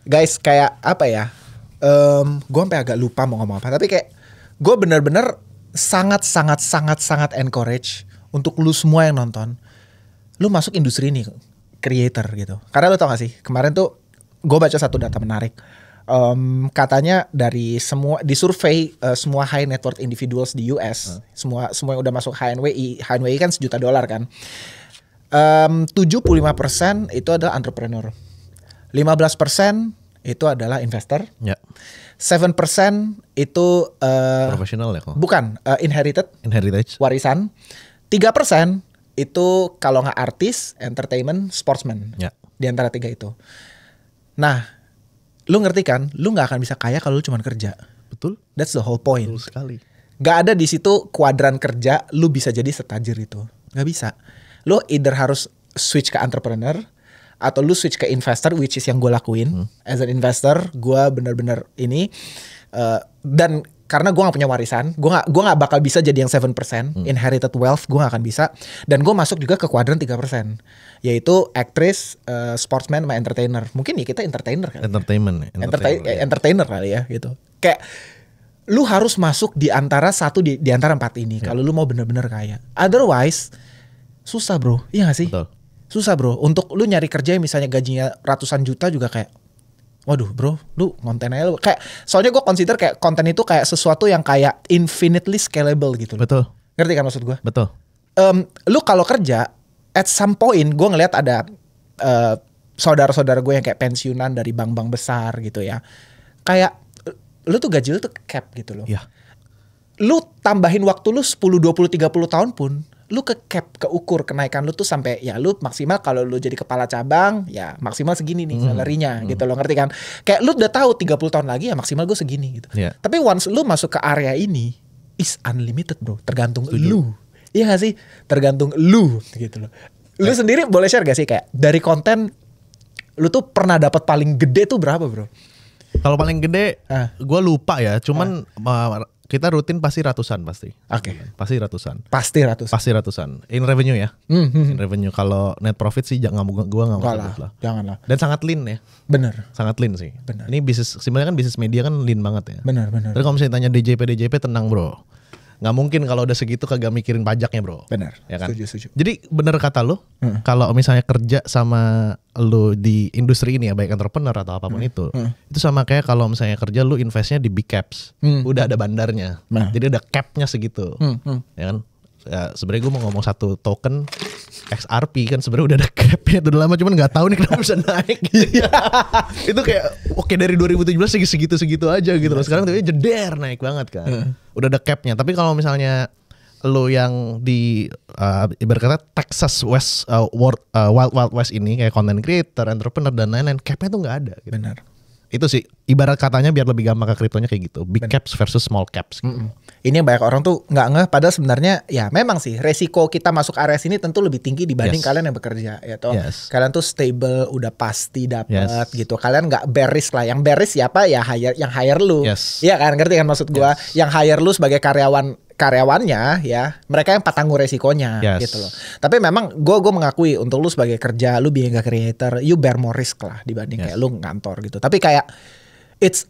Speaker 1: guys kayak apa ya? Gue sampai agak lupa mau ngomong apa. Tapi kayak gue benar-benar sangat encourage untuk lu semua yang nonton, lu masuk industri ini, creator gitu. Karena lu tau gak sih kemarin tuh gue baca satu data menarik. Katanya dari semua di survei semua high net worth individuals di US, semua yang udah masuk HNWI kan $1 juta kan. 75% itu adalah entrepreneur. 15% itu adalah investor.
Speaker 2: Ya.
Speaker 1: 7% itu
Speaker 2: profesional ya kok.
Speaker 1: Bukan,
Speaker 2: inheritage.
Speaker 1: Warisan. 3% itu kalau nggak artis, entertainment, sportsman.
Speaker 2: Ya.
Speaker 1: Di antara 3 itu. Nah, lu ngerti kan? Lu nggak akan bisa kaya kalau lu cuma kerja.
Speaker 2: Betul.
Speaker 1: That's the whole point.
Speaker 2: Betul sekali.
Speaker 1: Gak ada di situ kuadran kerja lu bisa jadi setajir itu. Gak bisa. Lu either harus switch ke entrepreneur atau lu switch ke investor, which is yang gue lakuin. As an investor, gue bener-bener ini dan karena gue gak punya warisan, gue gak bakal bisa jadi yang 7%, inherited wealth gue gak akan bisa. Dan gue masuk juga ke kuadran 3%, yaitu actress, sportsman, sama entertainer. Mungkin ya kita entertainer kan? Entertainer kali ya gitu. Kayak lu harus masuk di antara satu di antara 4 ini kalau lu mau bener-bener kaya. Otherwise susah bro, iya gak sih?
Speaker 2: Betul.
Speaker 1: Susah bro, untuk lu nyari kerja misalnya gajinya ratusan juta juga kayak, waduh bro, lu konten aja lu. Kayak, soalnya gue consider kayak konten itu kayak sesuatu yang kayak infinitely scalable gitu loh.
Speaker 2: Betul.
Speaker 1: Ngerti kan maksud gue?
Speaker 2: Betul.
Speaker 1: Lu kalau kerja, at some point gue ngeliat ada saudara-saudara gue yang kayak pensiunan dari bank-bank besar gitu ya. Kayak, lu tuh gaji lu tuh cap gitu loh.
Speaker 2: Iya.
Speaker 1: Lu tambahin waktu lu 10, 20, 30 tahun pun, lu keukur kenaikan lu tuh sampai ya lu maksimal kalau lu jadi kepala cabang ya maksimal segini nih salary-nya gitu loh, ngerti kan? Kayak lu udah tahu 30 tahun lagi ya maksimal gue segini gitu.
Speaker 2: Yeah.
Speaker 1: Tapi once lu masuk ke area ini is unlimited bro, tergantung lu. Iya gak sih? Tergantung lu gitu loh. Lu sendiri boleh share gak sih kayak dari konten lu tuh pernah dapat paling gede tuh berapa bro?
Speaker 2: Kalau paling gede gue lupa ya, cuman kita rutin pasti ratusan pasti.
Speaker 1: Oke.
Speaker 2: Pasti ratusan.
Speaker 1: Pasti
Speaker 2: ratusan. In revenue ya. In revenue. Kalau net profit sih jangan gua nggak mau sebut lah.
Speaker 1: Janganlah.
Speaker 2: Dan sangat lean ya.
Speaker 1: Bener.
Speaker 2: Sangat lean sih.
Speaker 1: Bener.
Speaker 2: Ini bisnis sebenarnya kan bisnis media kan lean banget ya.
Speaker 1: Bener.
Speaker 2: Tapi kalau misalnya tanya DJP tenang bro. Nggak mungkin kalau udah segitu kagak mikirin pajaknya bro.
Speaker 1: Bener.
Speaker 2: Ya kan?
Speaker 1: Setuju.
Speaker 2: Jadi bener kata lo, kalau misalnya kerja sama lo di industri ini ya, baik entrepreneur atau apapun itu sama kayak kalau misalnya kerja lo investnya di big caps, udah ada bandarnya, jadi ada capnya segitu, ya kan? Ya, sebenarnya gue mau ngomong satu token XRP kan sebenarnya udah ada capnya udah lama, cuman nggak tahu nih kenapa bisa naik. Itu kayak oke dari 2017 segitu aja gitu loh. Sekarang tiba-tiba jeder naik banget kan. Udah ada capnya. Tapi kalau misalnya lo yang di ibarat kata Texas West Wild West ini kayak content creator, entrepreneur dan lain-lain, capnya tuh nggak ada. Gitu.
Speaker 1: Benar.
Speaker 2: Itu sih ibarat katanya biar lebih gampang ke kriptonya kayak gitu. Big caps versus small caps.
Speaker 1: Ini yang banyak orang tuh nggak ngeh. Padahal sebenarnya ya memang sih resiko kita masuk area sini tentu lebih tinggi dibanding kalian yang bekerja. Ya toh. Kalian tuh stable, udah pasti dapat gitu. Kalian nggak bear risk lah. Yang bear risk siapa? Ya yang hire lu. Iya kan, ngerti kan maksud gua? Yang hire lu sebagai karyawannya ya, mereka yang tanggung resikonya gitu loh. Tapi memang gue mengakui untuk lu sebagai kerja, lu being a creator, you bear more risk lah dibanding kayak lu ngantor gitu. Tapi kayak it's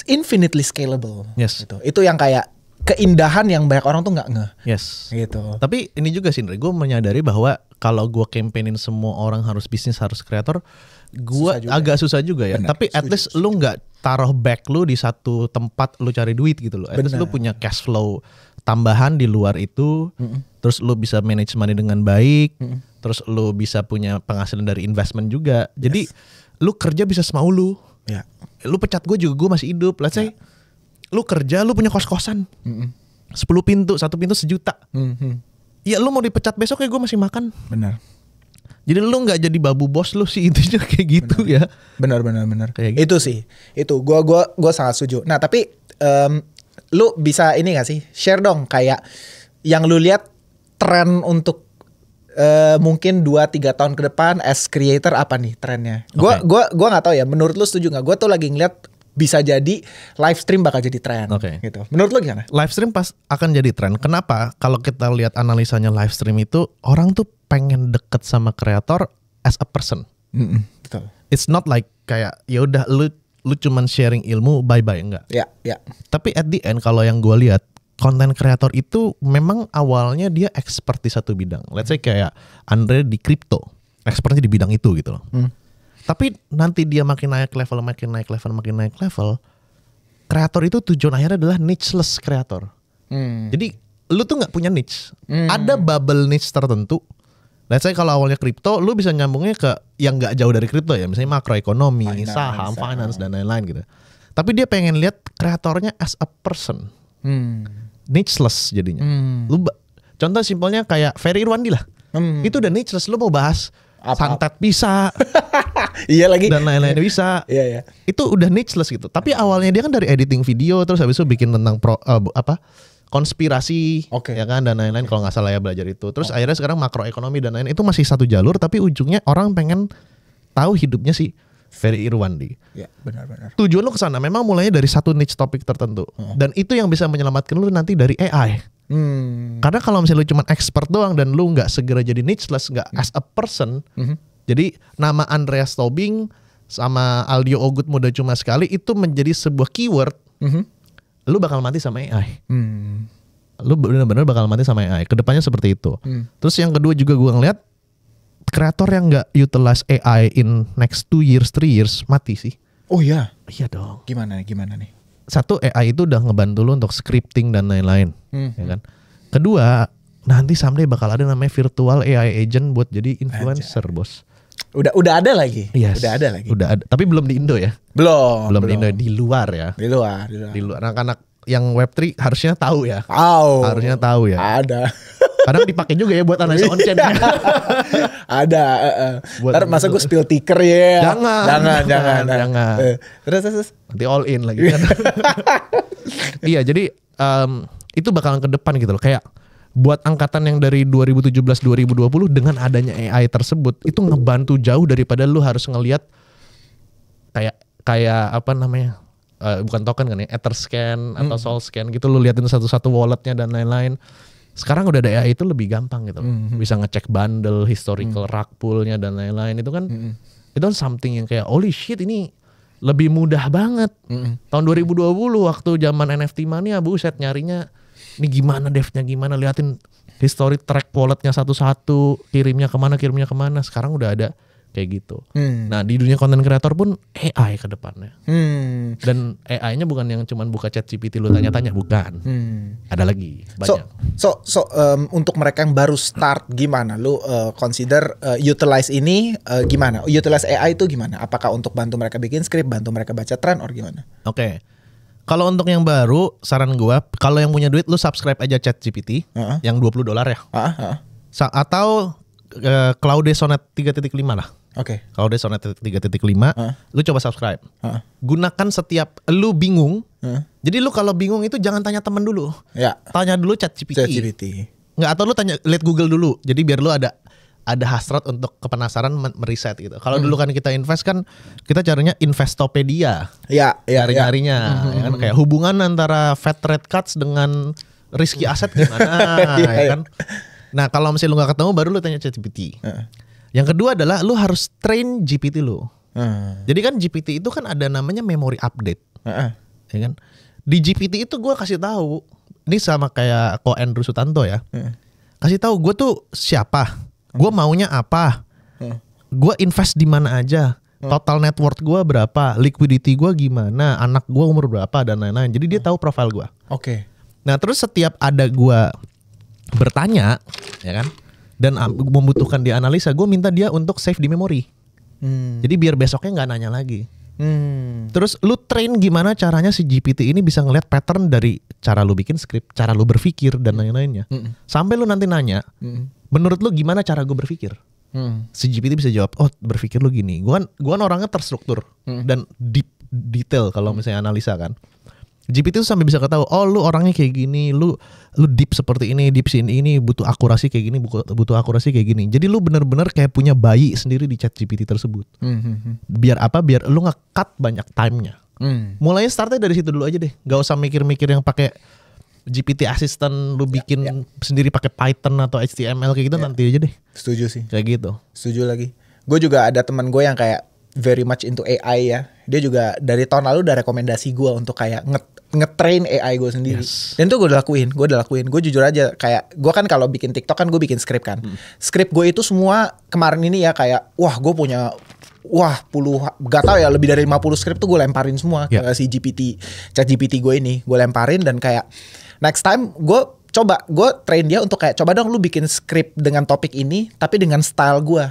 Speaker 1: infinitely scalable gitu. Itu yang kayak keindahan yang banyak orang tuh nggak ngeh. Gitu.
Speaker 2: Tapi ini juga sih, gue menyadari bahwa kalau gue campaignin semua orang harus bisnis, harus kreator, gue agak susah juga ya. Bener, tapi at least lu nggak taruh back lu di satu tempat lu cari duit gitu loh. At least lu punya cash flow tambahan di luar itu, terus lu bisa manage money dengan baik, terus lu bisa punya penghasilan dari investment juga. Jadi lu kerja bisa semau lu. Lu pecat gue juga gue masih hidup. Let's say lu kerja, lu punya kos-kosan 10 pintu, 1 pintu 1 juta. Ya lu mau dipecat besok ya gue masih makan.
Speaker 1: Benar.
Speaker 2: Jadi lu nggak jadi babu bos lu sih, intinya kayak gitu.
Speaker 1: Benar. Kayak gitu. Itu sih, itu gue sangat setuju. Nah tapi lu bisa ini gak sih share dong kayak yang lu lihat tren untuk mungkin 2-3 tahun ke depan as creator apa nih trennya? Gua nggak tahu ya. Menurut lu setuju nggak? Gue tuh lagi ngeliat bisa jadi live stream bakal jadi tren. Gitu. Menurut lu gimana?
Speaker 2: Live stream pas akan jadi tren. Kenapa? Kalau kita lihat analisanya live stream itu, orang tuh pengen deket sama kreator as a person.
Speaker 1: Betul.
Speaker 2: It's not like kayak ya udah lu cuman sharing ilmu bye enggak. Tapi at the end kalau yang gue lihat konten kreator itu memang awalnya dia expert di satu bidang. Let's say kayak Andre di crypto, expertnya di bidang itu gitu loh. Tapi nanti dia makin naik level, kreator itu tujuan akhirnya adalah nicheless kreator. Jadi lu tuh nggak punya niche. Ada bubble niche tertentu. Let's say kalau awalnya kripto, lu bisa nyambungnya ke yang nggak jauh dari kripto ya, misalnya makroekonomi, saham, finance dan lain-lain gitu. Tapi dia pengen lihat kreatornya as a person, nicheless jadinya. Contoh simpelnya kayak Ferry Irwandi lah, itu udah nicheless. Lu mau bahas santet bisa,
Speaker 1: iya lagi
Speaker 2: dan lain-lain bisa. Itu udah nicheless gitu. Tapi awalnya dia kan dari editing video, terus habis itu bikin tentang konspirasi, ya kan, dan lain-lain kalau nggak salah ya belajar itu. Terus akhirnya sekarang makroekonomi dan lain itu masih satu jalur, tapi ujungnya orang pengen tahu hidupnya si Ferry Irwandi.
Speaker 1: Ya, benar.
Speaker 2: Tujuan lu kesana memang mulainya dari satu niche topik tertentu, dan itu yang bisa menyelamatkan lu nanti dari AI. Karena kalau misalnya lu cuma expert doang dan lu nggak segera jadi nicheless, nggak as a person, jadi nama Andreas Tobing sama Aldio Ogut Muda Cuma Sekali itu menjadi sebuah keyword. Lu bakal mati sama AI. Lu benar-benar bakal mati sama AI. Kedepannya seperti itu. Terus yang kedua juga gue ngeliat kreator yang nggak utilize AI in next 2 years, 3 years mati sih.
Speaker 1: Oh iya?
Speaker 2: Iya dong.
Speaker 1: Gimana nih?
Speaker 2: Satu, AI itu udah ngebantu lu untuk scripting dan lain-lain, ya kan. Kedua, nanti someday bakal ada namanya virtual AI agent buat jadi influencer, bos.
Speaker 1: Udah ada lagi. Udah ada. Tapi belum di Indo ya. Belum
Speaker 2: di Indo, di luar ya.
Speaker 1: Di luar.
Speaker 2: Anak-anak yang Web3 harusnya tahu ya. Harusnya tahu ya.
Speaker 1: Ada.
Speaker 2: Kadang dipakai juga ya buat analisa on-chain.
Speaker 1: Ada. Ntar masa gue spill ticker ya. Jangan. Terus.
Speaker 2: Nanti all in lagi kan. Iya, jadi itu bakalan ke depan gitu loh. Kayak buat angkatan yang dari 2017-2020 dengan adanya AI tersebut itu ngebantu jauh daripada lu harus ngelihat kayak apa namanya, bukan token kan ya, Etherscan atau Solscan gitu, lu liatin satu-satu walletnya dan lain-lain. Sekarang udah ada AI itu lebih gampang gitu, bisa ngecek bundle, historical rug poolnya dan lain-lain. Itu kan itu kan something yang kayak holy shit, ini lebih mudah banget. Tahun 2020 waktu zaman NFT mania, buset nyarinya ini gimana devnya, gimana liatin history track walletnya satu-satu, kirimnya kemana. Sekarang udah ada kayak gitu. Nah di dunia content creator pun AI ke depannya. Dan AI-nya bukan yang cuman buka ChatGPT lu tanya-tanya, bukan. Ada lagi banyak.
Speaker 1: So untuk mereka yang baru start gimana? Lu consider utilize ini gimana? Utilize AI itu gimana? Apakah untuk bantu mereka bikin script, bantu mereka baca tren, or gimana?
Speaker 2: Oke. Kalau untuk yang baru, saran gua, kalau yang punya duit lu subscribe aja ChatGPT yang $20 ya. Atau Claude Sonnet 3.5 lah. Oke. Kalau udah sonnet 3.5, lu coba subscribe. Gunakan setiap lu bingung. Jadi lu kalau bingung itu jangan tanya temen dulu.
Speaker 1: Ya.
Speaker 2: Tanya dulu ChatGPT. Nggak, atau lu lihat Google dulu. Jadi biar lu ada hasrat untuk kepenasaran meriset gitu. Kalau dulu kan kita invest kan kita carinya Investopedia.
Speaker 1: Ya.
Speaker 2: Nyari-nyarinya. Ya kan? Kayak hubungan antara Fed rate cuts dengan risky aset gimana, ya kan? Nah kalau misalnya lu nggak ketemu baru lu tanya ChatGPT. Yang kedua adalah lu harus train GPT lu. Jadi kan GPT itu kan ada namanya memory update, ya kan? Di GPT itu gue kasih tahu, ini sama kayak Ko Andrew Sutanto ya, kasih tahu gue tuh siapa, gue maunya apa, gue invest di mana aja, total net worth gue berapa, liquidity gue gimana, anak gue umur berapa dan lain-lain. Jadi dia tahu profil gue.
Speaker 1: Oke.
Speaker 2: Nah terus setiap ada gue bertanya, ya kan? Dan membutuhkan dia analisa, gue minta dia untuk save di memori. Jadi biar besoknya nggak nanya lagi. Terus lu train gimana caranya si GPT ini bisa ngeliat pattern dari cara lu bikin skrip, cara lu berpikir dan lain-lainnya. Sampai lu nanti nanya, menurut lu gimana cara gue berpikir? Si GPT bisa jawab, oh berpikir lu gini. Gue kan orangnya terstruktur dan deep detail kalau misalnya analisa kan. GPT itu sampai bisa ketahui, oh lu orangnya kayak gini, lu deep seperti ini, deep scene ini butuh akurasi kayak gini, butuh akurasi kayak gini. Jadi lu bener-bener kayak punya bayi sendiri di ChatGPT tersebut. Biar apa? Biar lu nge-cut banyak time-nya. Mulainya startnya dari situ dulu aja deh. Gak usah mikir-mikir yang pakai GPT assistant lu bikin sendiri pakai Python atau HTML kayak gitu nanti aja deh.
Speaker 1: Setuju sih.
Speaker 2: Kayak gitu.
Speaker 1: Setuju lagi. Gue juga ada teman gue yang kayak very much into AI ya. Dia juga dari tahun lalu udah rekomendasi gue untuk kayak ngetrain AI gue sendiri. Dan itu gue udah lakuin. Gue jujur aja kayak gue kan kalau bikin TikTok kan gue bikin skrip kan. Skrip gue itu semua kemarin ini ya kayak gue punya gak tau ya lebih dari 50 skrip tuh gue lemparin semua ke si ChatGPT gue ini. Gue lemparin dan kayak next time gue train dia untuk kayak coba dong lu bikin skrip dengan topik ini tapi dengan style gue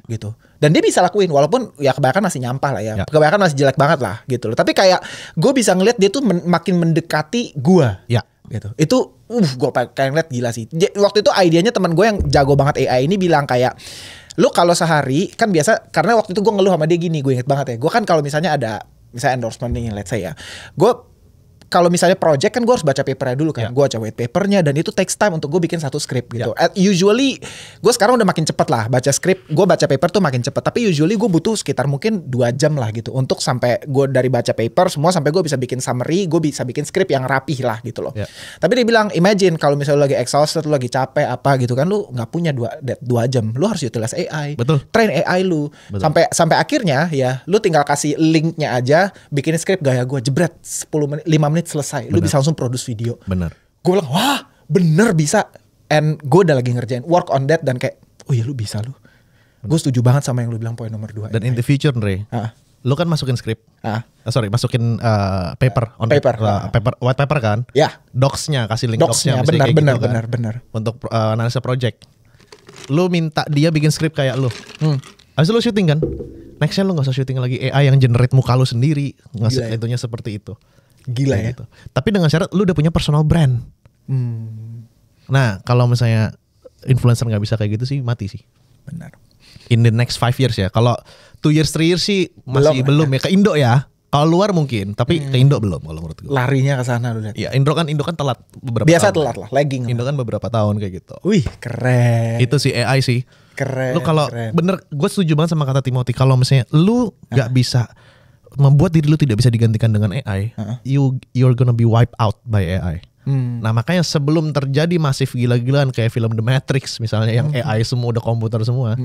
Speaker 1: gitu. Dan dia bisa lakuin walaupun ya kebanyakan masih nyampah lah ya. Kebanyakan masih jelek banget lah gitu loh. Tapi kayak gue bisa ngeliat dia tuh makin mendekati gue. Gitu. Itu gue kayak ngeliat gila sih. Waktu itu idenya teman gue yang jago banget AI ini bilang kayak lu kalau sehari kan biasa, karena waktu itu gue ngeluh sama dia gini, gue inget banget ya. Gue kan kalau misalnya ada endorsement nih, let's say ya. Gue kalau misalnya project kan gue harus baca papernya dulu kan. Gue baca white papernya dan itu takes time untuk gue bikin satu skrip gitu. Usually gue sekarang udah makin cepet lah baca skrip. Gue baca paper tuh makin cepet. Tapi usually gue butuh sekitar mungkin 2 jam lah gitu. Untuk sampai gue dari baca paper semua sampai gue bisa bikin summary. Gue bisa bikin skrip yang rapih lah gitu loh. Tapi dia bilang imagine kalau misalnya lu lagi exhausted, lu lagi capek apa gitu kan. Lu gak punya 2 jam. Lu harus utilize AI.
Speaker 2: Betul.
Speaker 1: Train AI lu. Sampai akhirnya ya lu tinggal kasih linknya aja. Bikin skrip gaya gue jebret 5 menit selesai. Lu bisa langsung produce video.
Speaker 2: Bener.
Speaker 1: Gue bilang wah bener bisa. And gue udah lagi ngerjain work on that. Dan kayak oh iya lu bisa lu. Gue setuju banget sama yang lu bilang poin nomor 2.
Speaker 2: Dan in the future Andre, lu kan masukin skrip. Masukin paper on paper. White paper kan. Docs-nya kasih link docs-nya. Bener. Untuk analisa project. Lu minta dia bikin skrip kayak lu. Habis itu lu syuting kan. Nextnya lu gak usah syuting lagi AI yang generate muka lu sendiri. Ngasih itunya seperti itu.
Speaker 1: Gila ya.
Speaker 2: Gitu. Tapi dengan syarat lu udah punya personal brand. Nah kalau misalnya influencer gak bisa kayak gitu sih mati sih.
Speaker 1: Benar.
Speaker 2: In the next 5 years ya. Kalau 2 years 3 years sih masih belum ya. Ke Indo ya. Kalau luar mungkin, tapi ke Indo belum kalau menurut gue.
Speaker 1: Larinya ke sana lu lihat.
Speaker 2: Ya, Indo kan telat beberapa
Speaker 1: biasa
Speaker 2: tahun.
Speaker 1: Telat lah, lagging.
Speaker 2: Indo kan beberapa tahun kayak gitu.
Speaker 1: Wih, keren.
Speaker 2: Itu si AI sih.
Speaker 1: Keren.
Speaker 2: Lu kalau bener, gue setuju banget sama kata Timothy. Kalau misalnya lu gak bisa membuat diri lu tidak bisa digantikan dengan AI, you're gonna be wiped out by AI. Nah makanya sebelum terjadi masif gila-gilaan kayak film The Matrix misalnya yang AI semua udah komputer semua,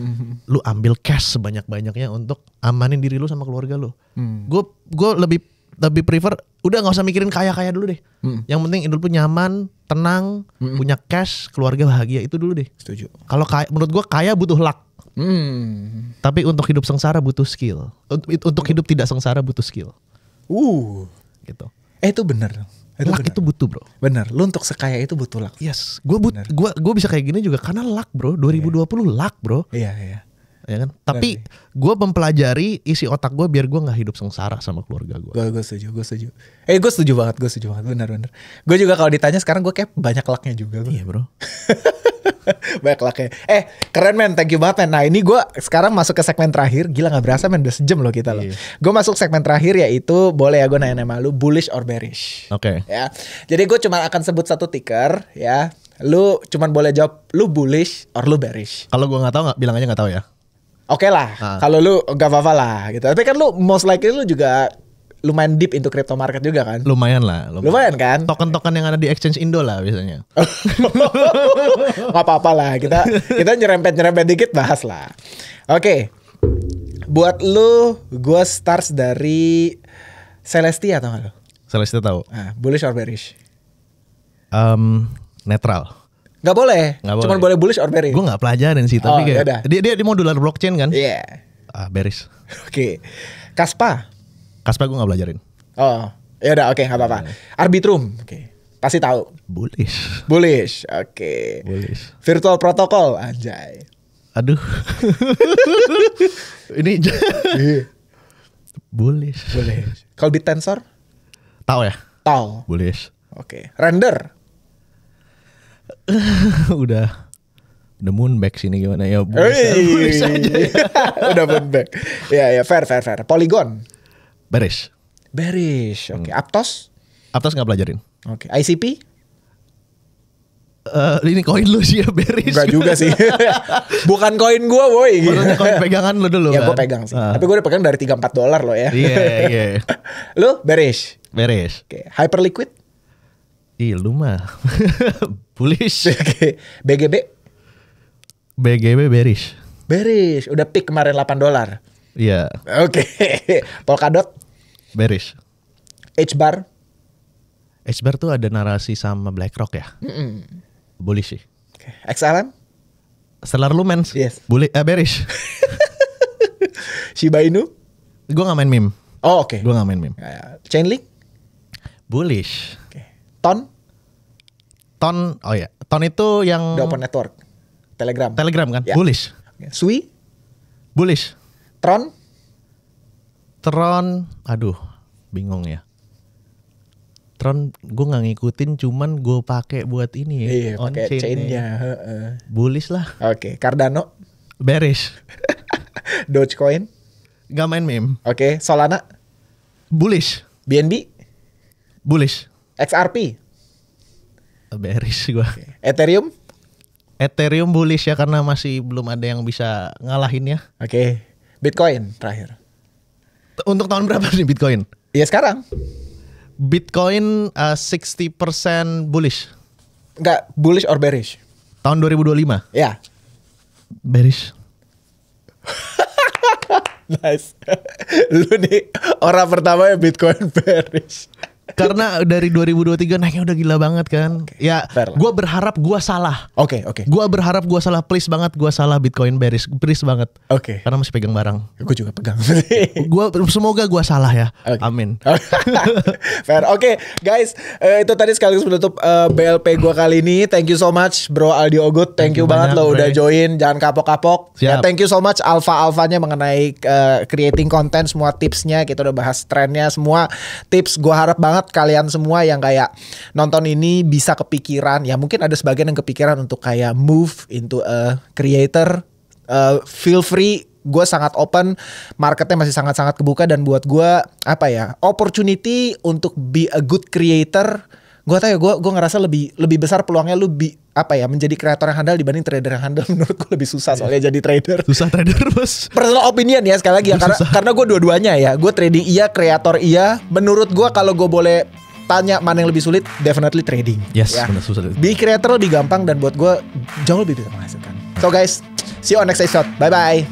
Speaker 2: lu ambil cash sebanyak-banyaknya untuk amanin diri lu sama keluarga lu. Gue lebih prefer udah nggak usah mikirin kaya dulu deh. Yang penting hidup lu nyaman, tenang, punya cash, keluarga bahagia, itu dulu deh.
Speaker 1: Setuju.
Speaker 2: Kalau menurut gue kaya butuh luck. Tapi untuk hidup sengsara butuh skill. Untuk hidup tidak sengsara butuh skill. Gitu.
Speaker 1: Itu bener.
Speaker 2: Luck itu butuh bro.
Speaker 1: Bener. Lu untuk sekaya itu butuh luck.
Speaker 2: Yes. Gue bisa kayak gini juga karena luck bro. 2020 luck bro.
Speaker 1: Iya.
Speaker 2: Ya kan? Tapi gue mempelajari isi otak gue biar gue gak hidup sengsara sama keluarga gue.
Speaker 1: Gue setuju. Gue setuju banget. Bener. Gue juga kalau ditanya sekarang gue kayak banyak lucknya juga.
Speaker 2: Iya bro.
Speaker 1: Baik lah kayak. Keren men, thank you banget men. Nah ini gue sekarang masuk ke segmen terakhir. Gila gak berasa men, udah sejam loh kita loh. Gue masuk segmen terakhir yaitu boleh ya gue nanya sama lu, bullish or bearish.
Speaker 2: Oke.
Speaker 1: Ya. Jadi gue cuma akan sebut satu ticker ya. Lu cuman boleh jawab lu bullish or lu bearish.
Speaker 2: Kalau gue nggak tahu bilang aja nggak tahu ya.
Speaker 1: Oke lah. Kalau lu gak apa-apa lah gitu. Tapi kan lu most likely lu juga lumayan deep into crypto market juga kan?
Speaker 2: Lumayan lah.
Speaker 1: Lumayan kan?
Speaker 2: Token-token yang ada di exchange Indo lah biasanya.
Speaker 1: Gak apa-apa lah. Kita nyerempet dikit bahas lah. Oke. Buat lu, gue starts dari Celestia atau nggak lu?
Speaker 2: Celestia tahu.
Speaker 1: Bullish or bearish?
Speaker 2: Netral.
Speaker 1: Gak boleh. Cuman boleh bullish or bearish.
Speaker 2: Gue nggak pelajarin sih, tapi kayak dia di modular blockchain kan?
Speaker 1: Iya.
Speaker 2: Bearish.
Speaker 1: Oke. Kaspa
Speaker 2: gue gak belajarin.
Speaker 1: Oh, ya udah, oke, nggak apa-apa. Arbitrum, oke, pasti tahu. Bullish, oke.
Speaker 2: Bullish.
Speaker 1: Virtual protocol, anjay.
Speaker 2: Aduh. Ini bullish.
Speaker 1: Kalau Bit Tensor?
Speaker 2: Tahu ya?
Speaker 1: Tahu.
Speaker 2: Bullish.
Speaker 1: Oke. Render?
Speaker 2: Udah moonback sini gimana ya? Bullish aja.
Speaker 1: Udah moonback. Ya, fair. Polygon?
Speaker 2: Bearish.
Speaker 1: Oke. Aptos
Speaker 2: nggak pelajarin.
Speaker 1: Oke. ICP?
Speaker 2: Ini koin lu sih ya, bearish.
Speaker 1: Enggak juga sih. Bukan koin gua boy.
Speaker 2: Maksudnya koin pegangan lu dulu
Speaker 1: ya,
Speaker 2: kan?
Speaker 1: Gua pegang sih. Tapi gua udah pegang dari $3-4 loh ya.
Speaker 2: Iya.
Speaker 1: Lu bearish.
Speaker 2: Oke.
Speaker 1: Hyperliquid?
Speaker 2: Lu mah bullish.
Speaker 1: Oke. BGB
Speaker 2: bearish.
Speaker 1: Udah peak kemarin $8.
Speaker 2: Iya.
Speaker 1: Oke. Polkadot?
Speaker 2: Bearish.
Speaker 1: H-bar
Speaker 2: tuh ada narasi sama BlackRock ya? Bullish sih.
Speaker 1: Okay. XLM?
Speaker 2: Stellar Lumens?
Speaker 1: Yes.
Speaker 2: Bearish.
Speaker 1: Shiba Inu?
Speaker 2: Gue gak main meme.
Speaker 1: Oh oke.
Speaker 2: Gue gak main meme.
Speaker 1: Chainlink?
Speaker 2: Bullish.
Speaker 1: Okay. Ton?
Speaker 2: Oh ya. Ton itu yang
Speaker 1: The Open Network. Telegram
Speaker 2: kan?
Speaker 1: Ya.
Speaker 2: Bullish.
Speaker 1: Okay. Sui?
Speaker 2: Bullish.
Speaker 1: Tron?
Speaker 2: Aduh, bingung ya. Tron gue nggak ngikutin, cuman gue pakai buat ini ya.
Speaker 1: Iya, pakai chainnya.
Speaker 2: Bullish lah.
Speaker 1: Oke. Cardano?
Speaker 2: Bearish.
Speaker 1: Dogecoin?
Speaker 2: Gak main meme.
Speaker 1: Oke. Solana?
Speaker 2: Bullish.
Speaker 1: BNB?
Speaker 2: Bullish.
Speaker 1: XRP?
Speaker 2: Bearish gue.
Speaker 1: Okay. Ethereum
Speaker 2: bullish ya, karena masih belum ada yang bisa ngalahin ya.
Speaker 1: Oke. Bitcoin terakhir.
Speaker 2: Untuk tahun berapa nih Bitcoin?
Speaker 1: Iya sekarang.
Speaker 2: Bitcoin 60% bullish.
Speaker 1: Enggak, bullish or bearish?
Speaker 2: Tahun 2025?
Speaker 1: Ya.
Speaker 2: Bearish.
Speaker 1: Nice. Lu nih orang pertama yang Bitcoin bearish.
Speaker 2: Karena dari 2023 naiknya udah gila banget kan. Okay. Ya gue berharap gue salah.
Speaker 1: Oke.
Speaker 2: Gue berharap gue salah. Please banget gue salah, Bitcoin bearish. Please banget.
Speaker 1: Oke.
Speaker 2: Karena masih pegang barang.
Speaker 1: Gue juga pegang.
Speaker 2: Semoga gue salah ya. Okay. Amin.
Speaker 1: Fair. Oke, guys, itu tadi sekaligus menutup BLP gue kali ini. Thank you so much Bro Aldi Ogut. Thank you banget lo udah join. Jangan kapok-kapok. Ya, thank you so much alpha-alphanya mengenai creating content, semua tipsnya. Kita udah bahas trennya, semua tips. Gue harap banget kalian semua yang kayak nonton ini bisa kepikiran. Ya mungkin ada sebagian yang kepikiran untuk kayak move into a creator. Feel free. Gue sangat open, marketnya masih sangat-sangat kebuka, dan buat gue opportunity untuk be a good creator. Gue tahu ya, gue ngerasa lebih besar peluangnya lu menjadi kreator yang handal dibanding trader yang handal. Menurut gue lebih susah soalnya jadi trader.
Speaker 2: Susah trader bos.
Speaker 1: Personal opinion ya sekali lagi ya, karena gue dua-duanya ya. Gue trading iya, kreator iya. Menurut gue kalau gue boleh tanya mana yang lebih sulit, definitely trading.
Speaker 2: Yes,
Speaker 1: ya.
Speaker 2: benar susah.
Speaker 1: Be creator lebih gampang dan buat gue jauh lebih bisa menghasilkan. So guys, see you on next episode. Bye bye.